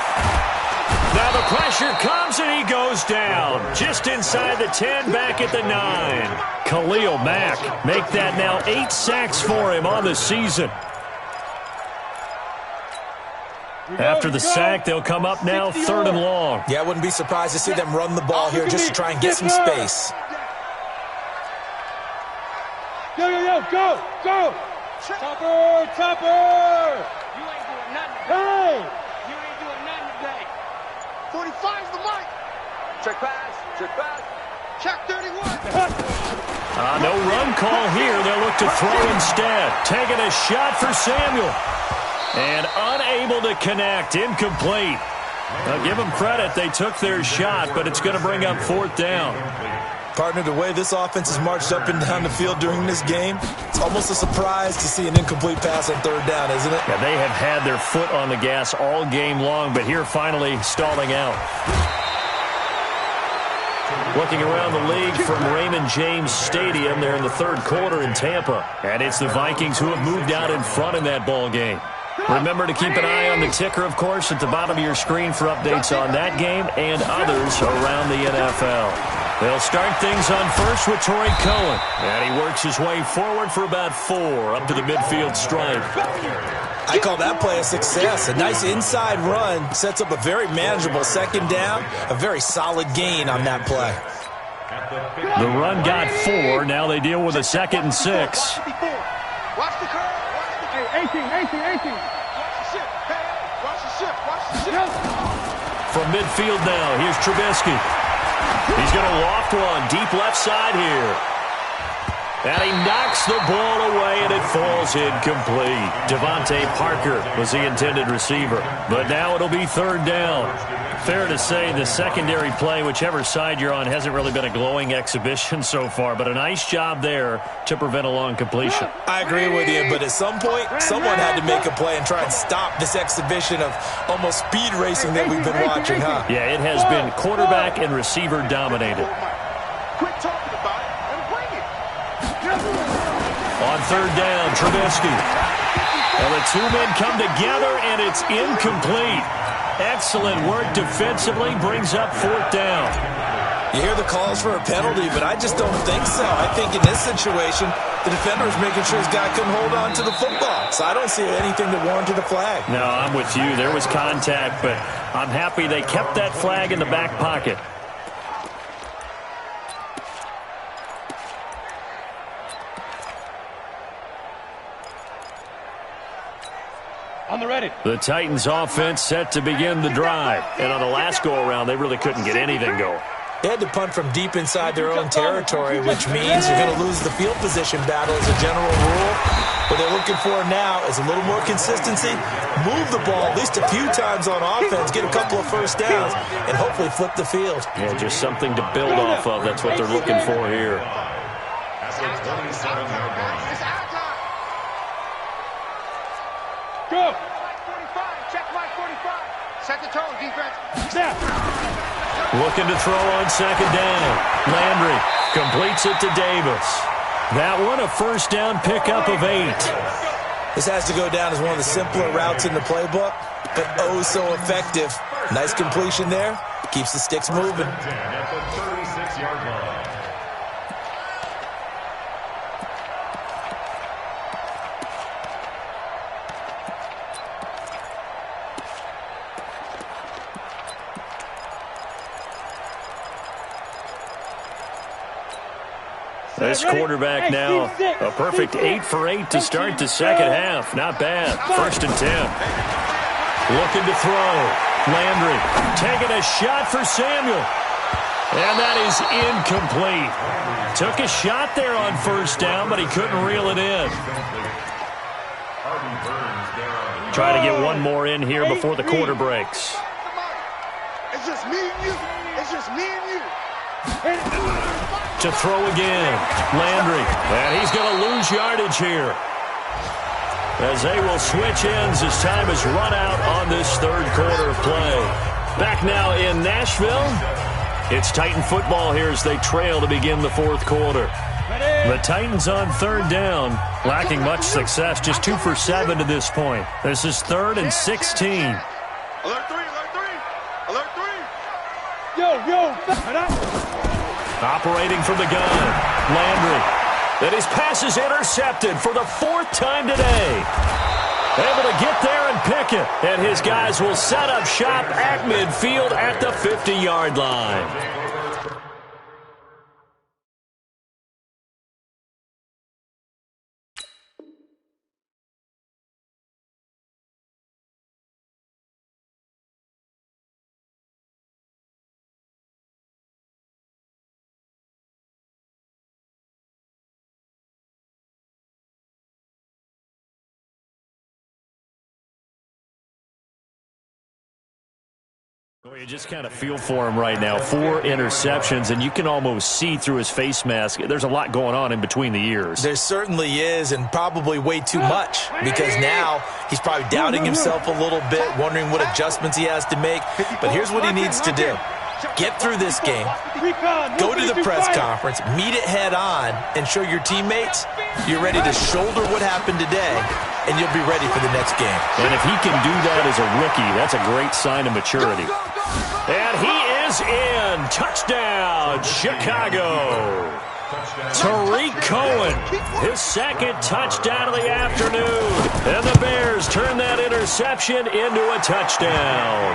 Now the pressure comes and he goes down. Just inside the 10, back at the 9. Khalil Mack, make that now 8 sacks for him on the season. After the sack, they'll come up now 3rd and long. Yeah, I wouldn't be surprised to see them run the ball here just to try and get some space. Go, go, go. Topper, Topper. You ain't doing nothing. Hey. You ain't doing nothing today. 45's the mic. Check pass. Check pass. Check 31. No run call here. They'll look to throw instead. Taking a shot for Samuel. And unable to connect. Incomplete. Now give them credit. They took their shot, but it's going to bring up 4th down. Partner, the way this offense has marched up and down the field during this game, it's almost a surprise to see an incomplete pass on 3rd down, isn't it? Yeah, they have had their foot on the gas all game long, but here finally stalling out. Looking around the league from Raymond James Stadium, they're in the 3rd quarter in Tampa. And it's the Vikings who have moved out in front in that ball game. Remember to keep an eye on the ticker, of course, at the bottom of your screen for updates on that game and others around the NFL. They'll start things on first with Torrey Cohen. And he works his way forward for about 4 up to the midfield stripe. I call that play a success. A nice inside run sets up a very manageable second down, a very solid gain on that play. The run got 4. Now they deal with a 2nd and 6. Watch the curve. Hey, 18. Watch the shift. Hey, watch the shift. From midfield now, here's Trubisky. He's going to loft one deep left side here. And he knocks the ball away, and it falls incomplete. Devontae Parker was the intended receiver. But now it'll be 3rd down. Fair to say the secondary play, whichever side you're on, hasn't really been a glowing exhibition so far. But a nice job there to prevent a long completion. I agree with you, but at some point, someone had to make a play and try and stop this exhibition of almost speed racing that we've been watching, huh? Yeah, it has been quarterback and receiver dominated. Quit talking about it and bring it. On 3rd down, Trubisky. And the 2 men come together, and it's incomplete. Excellent work defensively, brings up 4th down. You hear the calls for a penalty, but I just don't think so. I think in this situation, the defender is making sure his guy couldn't hold on to the football. So I don't see anything that warranted a flag. No, I'm with you. There was contact, but I'm happy they kept that flag in the back pocket. On the ready. The Titans offense set to begin the drive. And on the last go-around, they really couldn't get anything going. They had to punt from deep inside their own territory, which means you're going to lose the field position battle as a general rule. What they're looking for now is a little more consistency, move the ball at least a few times on offense, get a couple of first downs, and hopefully flip the field. Yeah, just something to build off of. That's what they're looking for here. Go. Check my 45. Set the tone, defense. Snap. Looking to throw on 2nd down. Landry completes it to Davis. That one a 1st down pickup of 8. This has to go down as one of the simpler routes in the playbook, but oh so effective. Nice completion there. Keeps the sticks moving. At the 36-yard line. This quarterback now, a perfect 8 for 8 to start the second half. Not bad. 1st and 10. Looking to throw. Landry taking a shot for Samuel. And that is incomplete. Took a shot there on 1st down, but he couldn't reel it in. Try to get one more in here before the quarter breaks. It's just me and you. It's just me and you. To throw again. Landry. And he's going to lose yardage here, as they will switch ends as time has run out on this 3rd quarter of play. Back now in Nashville. It's Titan football here as they trail to begin the 4th quarter. The Titans on 3rd down, lacking much success, just 2 for 7 to this point. This is 3rd and 16. Alert 3, alert 3. Alert 3. Yo. Operating from the gun, Landry. And his pass is intercepted for the 4th time today. Able to get there and pick it. And his guys will set up shop at midfield at the 50-yard line. Well, you just kind of feel for him right now. 4 interceptions, and you can almost see through his face mask. There's a lot going on in between the ears. There certainly is, and probably way too much, because now he's probably doubting himself a little bit, wondering what adjustments he has to make. But here's what he needs to do. Get through this game, go to the press conference, meet it head on, and show your teammates you're ready to shoulder what happened today and you'll be ready for the next game. And if he can do that as a rookie, that's a great sign of maturity. And he is in. Touchdown, Chicago. Tariq Cohen, his second touchdown of the afternoon. And the Bears turn that interception into a touchdown.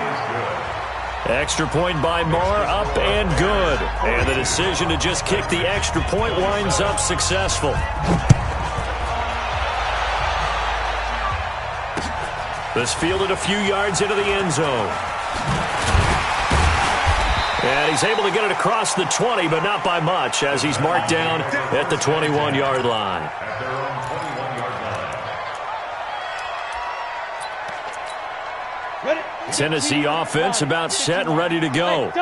Extra point by Marr, up and good. And the decision to just kick the extra point winds up successful. This fielded a few yards into the end zone. And he's able to get it across the 20, but not by much, as he's marked down at the 21-yard line. At their own 21-yard line. Tennessee offense about set and ready to go.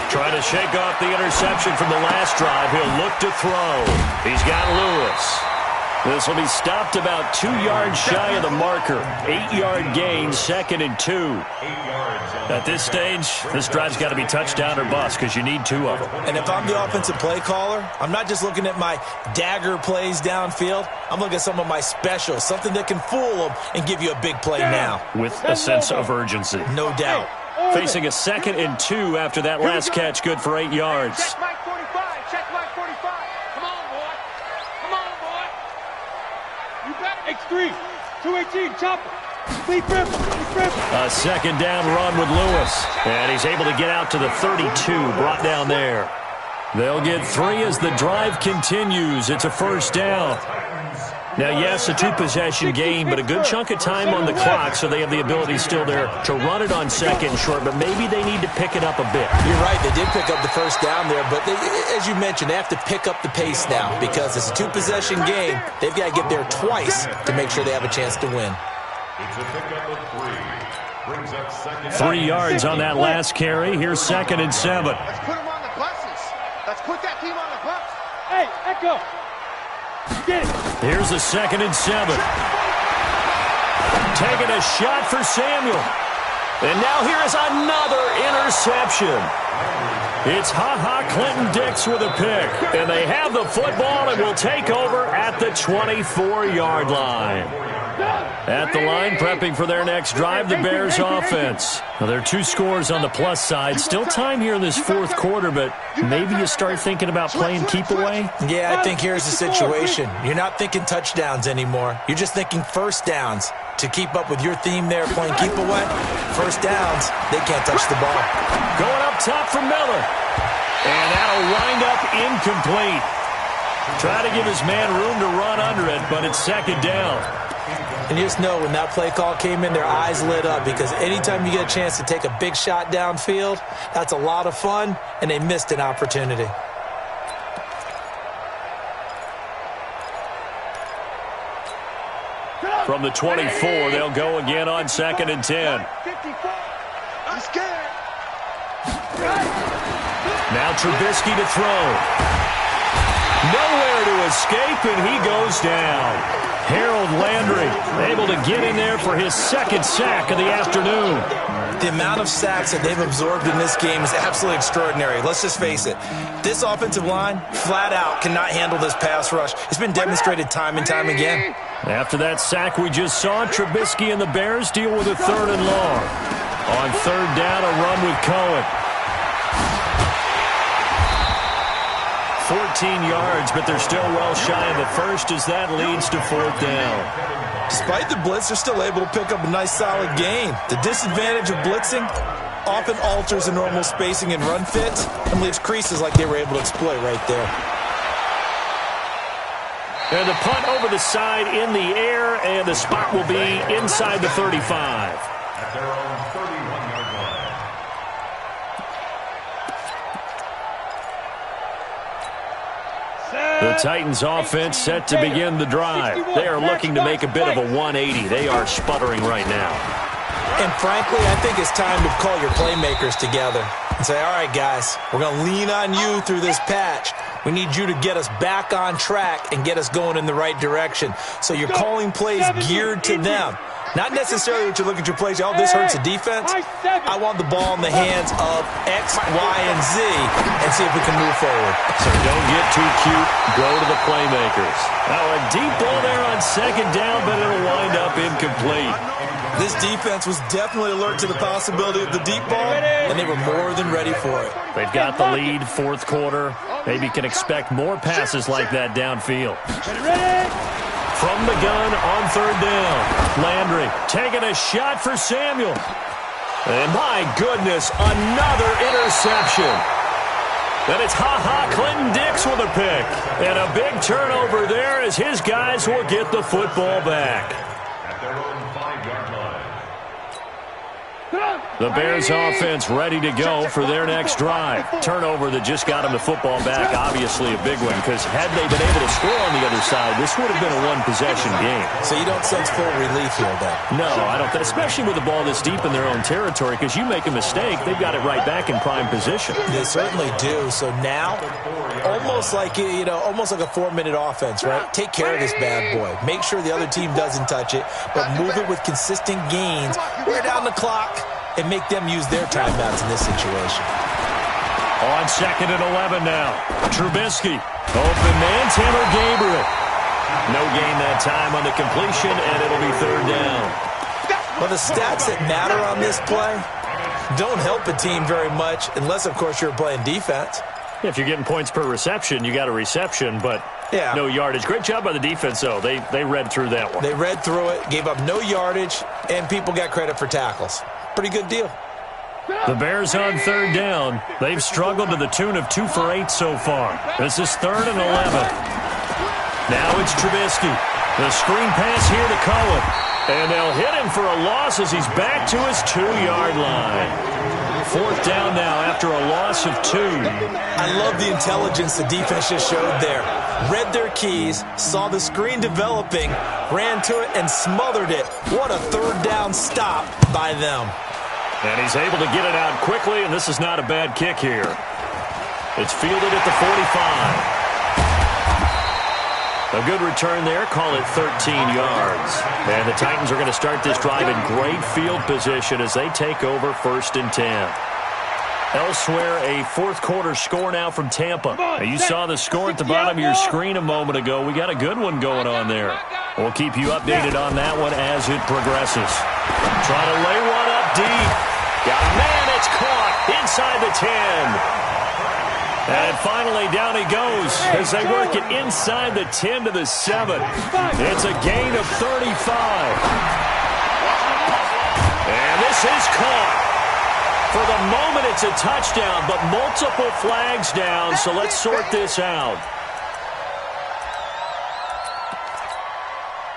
Trying to shake off the interception from the last drive. He'll look to throw. He's got Lewis. This will be stopped about 2 yards shy of the marker. 8-yard gain, 2nd and 2. 8 yards. At this stage, this drive's got to be touchdown or bust because you need 2 of them. And if I'm the offensive play caller, I'm not just looking at my dagger plays downfield. I'm looking at some of my specials, something that can fool them and give you a big play now. With a sense of urgency. No doubt. Facing a 2nd and 2 after that last catch, good for 8 yards. Check Mike 45. Check Mike 45. Come on, boy. Come on, boy. You better. X3. 218. Chopper. Sleep rip. A 2nd down run with Lewis. And he's able to get out to the 32, brought down there. They'll get 3 as the drive continues. It's a 1st down. Now, yes, a 2-possession game, but a good chunk of time on the clock, so they have the ability still there to run it on 2nd and short, but maybe they need to pick it up a bit. You're right. They did pick up the 1st down there, but as you mentioned, they have to pick up the pace now because it's a 2-possession game. They've got to get there twice to make sure they have a chance to win. It's a pickup of 3. Brings up 2nd. 3 yards on that last carry. Here's 2nd and 7. Let's put them on the buses. Let's put that team on the bus. Hey, Echo. Get it. Here's the 2nd and 7. Taking a shot for Samuel. And now here is another interception. It's Clinton Dix with a pick. And they have the football and will take over at the 24-yard line. At the line, prepping for their next drive, the Bears offense. Well, there are 2 scores on the plus side. Still time here in this 4th quarter, but maybe you start thinking about playing keep away? Yeah, I think here's the situation. You're not thinking touchdowns anymore. You're just thinking 1st downs. To keep up with your theme there, playing keep away, 1st downs, they can't touch the ball. Going up top for Miller. And that'll wind up incomplete. Try to give his man room to run under it, but it's 2nd down. And you just know when that play call came in, their eyes lit up because anytime you get a chance to take a big shot downfield, that's a lot of fun, and they missed an opportunity. From the 24, they'll go again on 2nd and 10. I'm scared. Now Trubisky to throw. Nowhere to escape, and he goes down. Harold Landry able to get in there for his 2nd sack of the afternoon. The amount of sacks that they've absorbed in this game is absolutely extraordinary. Let's just face it. This offensive line, flat out, cannot handle this pass rush. It's been demonstrated time and time again. After that sack we just saw, Trubisky and the Bears deal with a 3rd and long. On 3rd down, a run with Cohen. 14 yards, but they're still well shy of the 1st as that leads to 4th down. Despite the blitz, they're still able to pick up a nice, solid gain. The disadvantage of blitzing often alters the normal spacing and run fits and leaves creases like they were able to exploit right there. And the punt over the side in the air, and the spot will be inside the 35. At their own 31-yard line. The Titans offense set to begin the drive. They are looking to make a bit of a 180. They are sputtering right now. And frankly, I think it's time to call your playmakers together and say, all right, guys, we're going to lean on you through this patch. We need you to get us back on track and get us going in the right direction. So you're calling plays geared to them. Not necessarily what you look at your plays. Oh, this hurts the defense. I want the ball in the hands of X, Y, and Z and see if we can move forward. So don't get too cute. Go to the playmakers. Now a deep ball there on second down, but it'll wind up incomplete. This defense was definitely alert to the possibility of the deep ball, and they were more than ready for it. They've got the lead, fourth quarter. Maybe can expect more passes like that downfield. From the gun on third down, Landry taking a shot for Samuel. And my goodness, another interception. And it's Clinton Dix with a pick. And a big turnover there as his guys will get the football back. At their own 5-yard line. The Bears offense ready to go for their next drive. Turnover that just got them the football back, obviously a big one, because had they been able to score on the other side, this would have been a one-possession game. So you don't sense full relief here, then? No, I don't. Especially with the ball this deep in their own territory, because you make a mistake, they've got it right back in prime position. They certainly do. So now, almost like almost like a 4-minute offense, right? Take care of this bad boy. Make sure the other team doesn't touch it, but move it with consistent gains. Wear down the clock and make them use their timeouts in this situation. On second and 11 now. Trubisky. Open man, Taylor Gabriel. No gain that time on the completion, and it'll be third down. Well, the stats that matter on this play don't help a team very much, unless, of course, you're playing defense. If you're getting points per reception, you got a reception, but no yardage. Great job by the defense, though. They read through that one. They read through it, gave up no yardage, and people got credit for tackles. Pretty good deal. The Bears on third down. They've struggled to the tune of 2 for 8 so far. This is third and 11. Now it's Trubisky. The screen pass here to Cohen. And they'll hit him for a loss as he's back to his 2-yard line. Fourth down now after a loss of 2. I love the intelligence the defense just showed there. Read their keys, saw the screen developing, ran to it, and smothered it. What a third down stop by them. And he's able to get it out quickly, and this is not a bad kick here. It's fielded at the 45. A good return there, call it 13 yards. And the Titans are going to start this drive in great field position as they take over first and 10. Elsewhere, a fourth quarter score now from Tampa. Now, you saw the score at the bottom of your screen a moment ago. We got a good one going on there. We'll keep you updated on that one as it progresses. Trying to lay one up deep. Got a man, it's caught inside the 10. And finally, down he goes as they work it inside the 10 to the 7. It's a gain of 35. And this is caught. For the moment, it's a touchdown, but multiple flags down, so let's sort this out.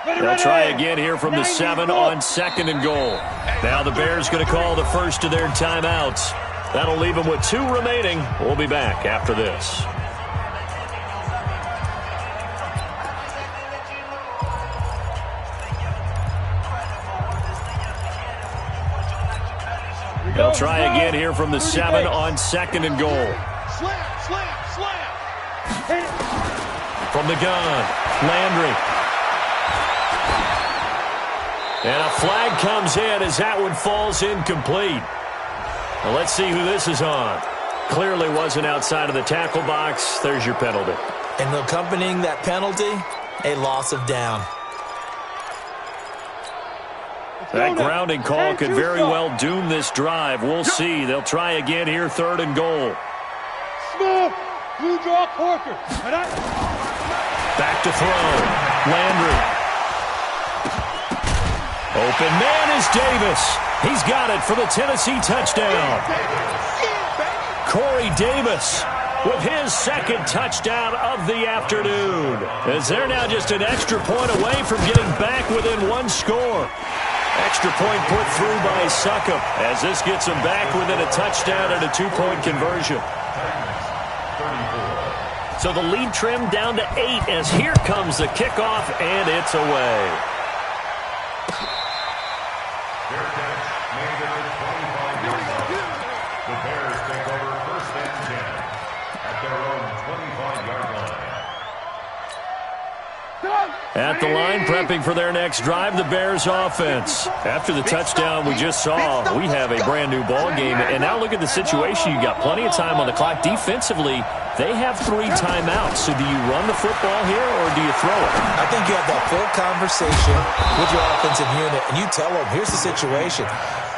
They'll try again here from the 7 on second and goal. Now the Bears going to call the first of their timeouts. That'll leave them with 2 remaining. We'll be back after this. They'll try again here from the 7 on second and goal. Slam. From the gun, Landry. And a flag comes in as that one falls incomplete. Well, let's see who this is on. Clearly wasn't outside of the tackle box. There's your penalty. And accompanying that penalty, a loss of down. That grounding call could very well doom this drive. We'll see. They'll try again here, third and goal. Smoke! You draw Corker. Back to throw. Landry. Open man is Davis. He's got it for the Tennessee touchdown. Corey Davis with his second touchdown of the afternoon. As they're now just an extra point away from getting back within 1 score. Extra point put through by Succop as this gets them back within a touchdown and a 2-point conversion. So the lead trimmed down to 8 as here comes the kickoff, and it's away. The Bears take over first and 10 at their own 25-yard line. at the line, prepping for their next drive, the Bears offense. After the touchdown we just saw, we have a brand-new ball game. And now look at the situation. You got plenty of time on the clock. Defensively, they have 3 timeouts. So do you run the football here or do you throw it? I think you have that full conversation with your offensive unit, and you tell them, here's the situation.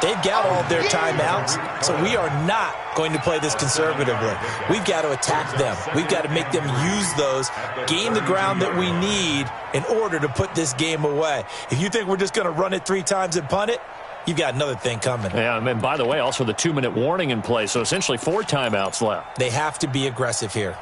They've got all of their timeouts, so we are not going to play this conservatively. We've got to attack them. We've got to make them use those, gain the ground that we need in order to put this game away. If you think we're just going to run it 3 times and punt it, you've got another thing coming. Yeah, and by the way, also the 2-minute warning in play, so essentially 4 timeouts left. They have to be aggressive here.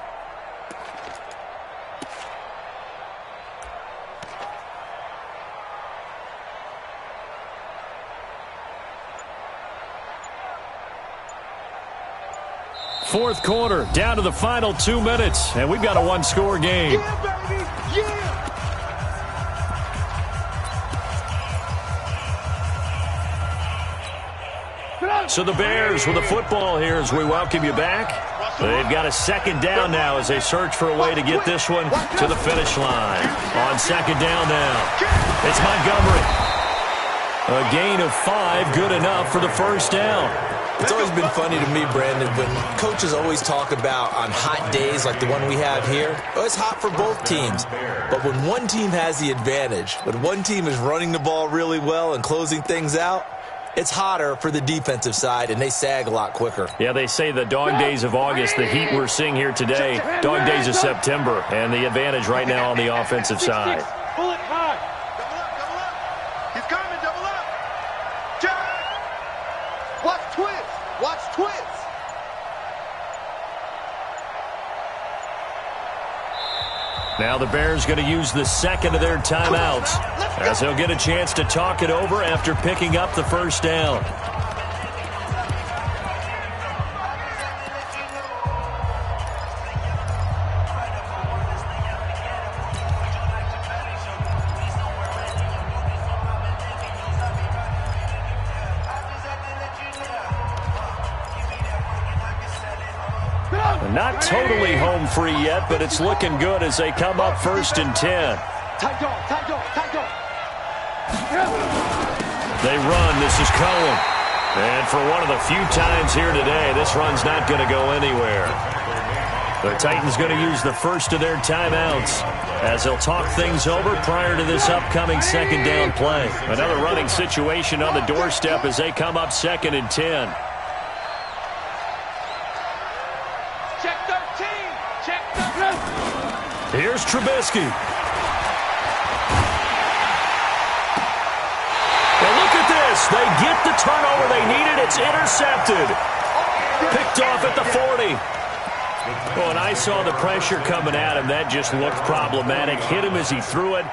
Fourth quarter, down to the final 2 minutes, and we've got a 1-score game. Yeah, baby. Yeah. So the Bears with the football here as we welcome you back. They've got a 2nd down now as they search for a way to get this one to the finish line. On 2nd down now, it's Montgomery. A gain of 5, good enough for the 1st down. It's always been funny to me, Brandon, when coaches always talk about on hot days like the one we have here, oh, it's hot for both teams. But when one team has the advantage, when one team is running the ball really well and closing things out, it's hotter for the defensive side, and they sag a lot quicker. Yeah, they say the dog days of August, the heat we're seeing here today, dog days of September, and the advantage right now on the offensive side. Pull it hard. Double up. He's coming, double up. Jack. Watch twist. Watch twist. Now the Bears going to use the 2nd of their timeouts as they'll get a chance to talk it over after picking up the 1st down. Not totally home free yet, but it's looking good as they come up 1st and 10. Tight dog, tight dog, tight dog. They run. This is Cohen. And for one of the few times here today, this run's not going to go anywhere. The Titans going to use the 1st of their timeouts as they'll talk things over prior to this upcoming 2nd down play. Another running situation on the doorstep as they come up 2nd and 10. Here's Trubisky. And look at this. They get the turnover they needed. It's intercepted. Picked off at the 40. Oh, and I saw the pressure coming at him. That just looked problematic. Hit him as he threw it,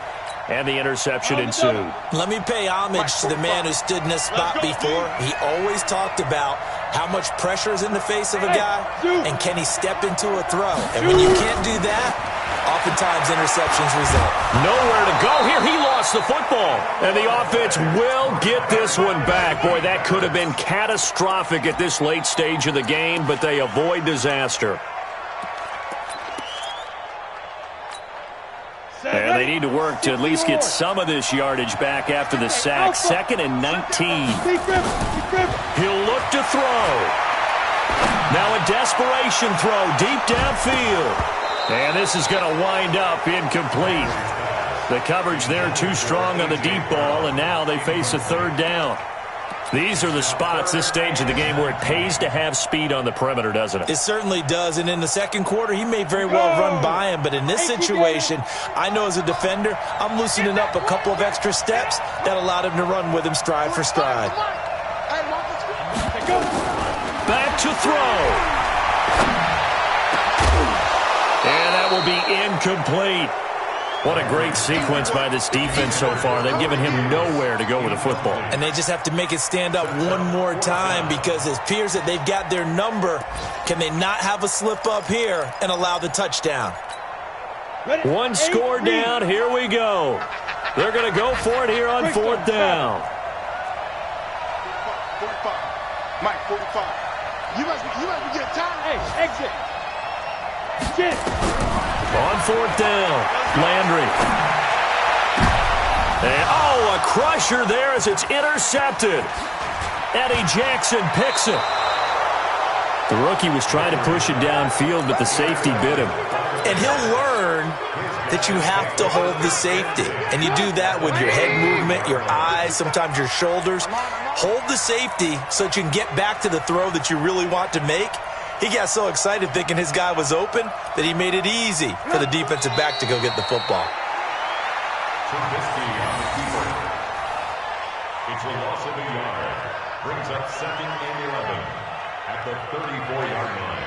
and the interception ensued. Let me pay homage to the man who stood in this spot before. He always talked about how much pressure is in the face of a guy, and can he step into a throw. And when you can't do that, oftentimes interceptions result. Nowhere to go here. He lost the football. And the offense will get this one back. Boy, that could have been catastrophic at this late stage of the game, but they avoid disaster. And they need to work to at least get some of this yardage back after the sack. 2nd and 19. He'll look to throw. Now a desperation throw deep downfield. And this is going to wind up incomplete. The coverage there too strong on the deep ball, and now they face a 3rd down. These are the spots, this stage of the game, where it pays to have speed on the perimeter, doesn't it? It certainly does, and in the 2nd quarter, he may very well run by him, but in this situation, I know as a defender, I'm loosening up a couple of extra steps that allowed him to run with him stride for stride. Back to throw. And that will be incomplete. What a great sequence by this defense so far. They've given him nowhere to go with the football. And they just have to make it stand up one more time because it appears that they've got their number. Can they not have a slip up here and allow the touchdown? 1 score down. Here we go. They're going to go for it here on 4th down. 45. Mike, 45. You must be getting tired. Hey, exit. Shit. On 4th down, Landry. And, oh, a crusher there as it's intercepted. Eddie Jackson picks it. The rookie was trying to push it downfield, but the safety bit him. And he'll learn that you have to hold the safety. And you do that with your head movement, your eyes, sometimes your shoulders. Hold the safety so that you can get back to the throw that you really want to make. He got so excited thinking his guy was open that he made it easy for the defensive back to go get the football. Trubisky on the keeper. It's a loss of a yard. Brings up 2nd and 11 at the 34-yard line.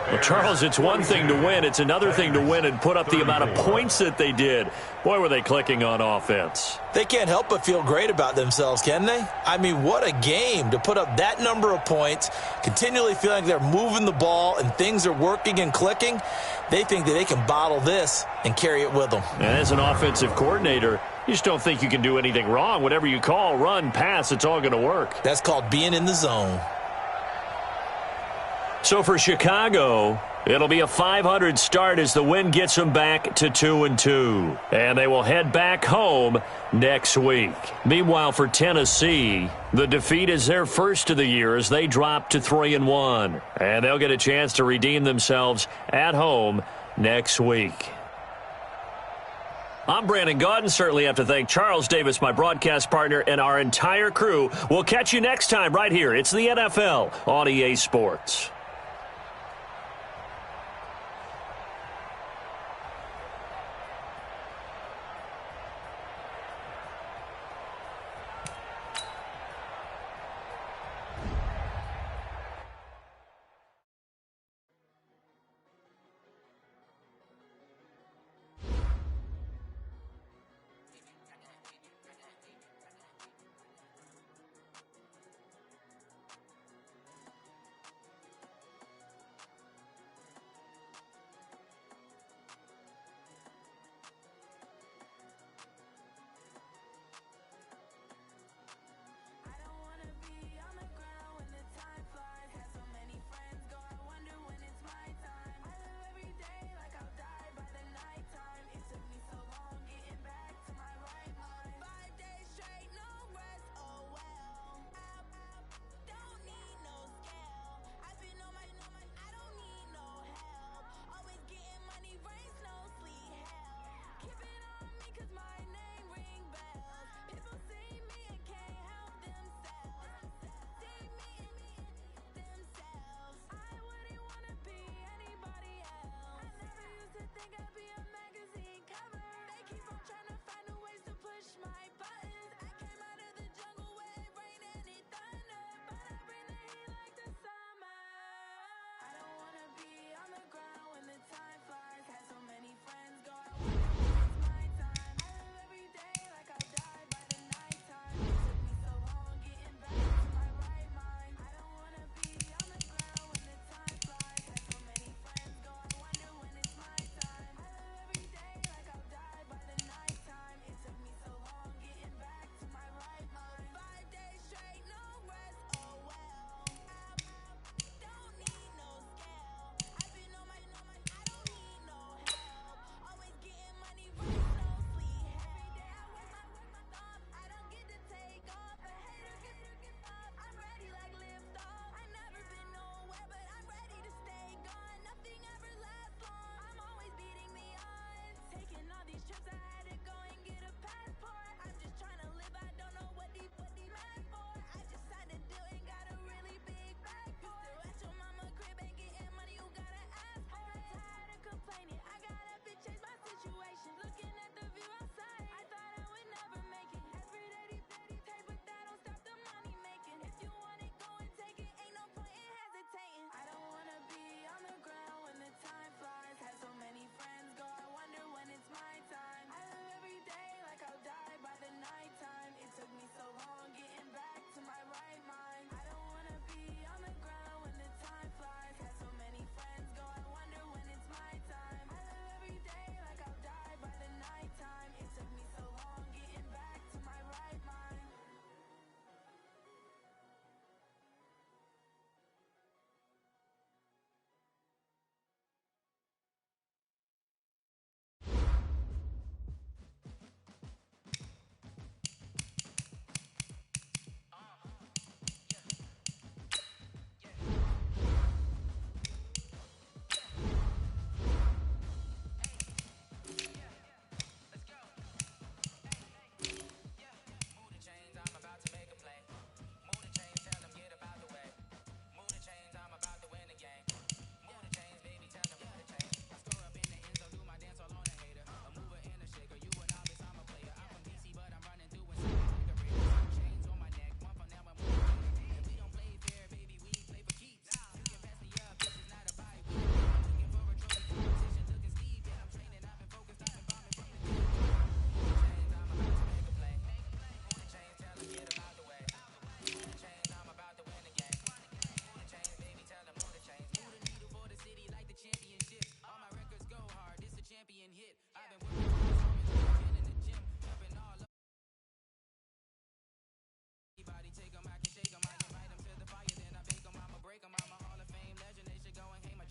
Well, Charles, it's one thing to win. It's another thing to win and put up the amount of points that they did. Boy, were they clicking on offense. They can't help but feel great about themselves, can they? I mean, what a game to put up that number of points, continually feeling like they're moving the ball and things are working and clicking. They think that they can bottle this and carry it with them. And as an offensive coordinator, you just don't think you can do anything wrong. Whatever you call, run, pass, it's all going to work. That's called being in the zone. So for Chicago, it'll be a .500 start as the win gets them back to 2-2. And they will head back home next week. Meanwhile, for Tennessee, the defeat is their first of the year as they drop to 3-1. And they'll get a chance to redeem themselves at home next week. I'm Brandon Gaudin. Certainly have to thank Charles Davis, my broadcast partner, and our entire crew. We'll catch you next time right here. It's the NFL on EA Sports.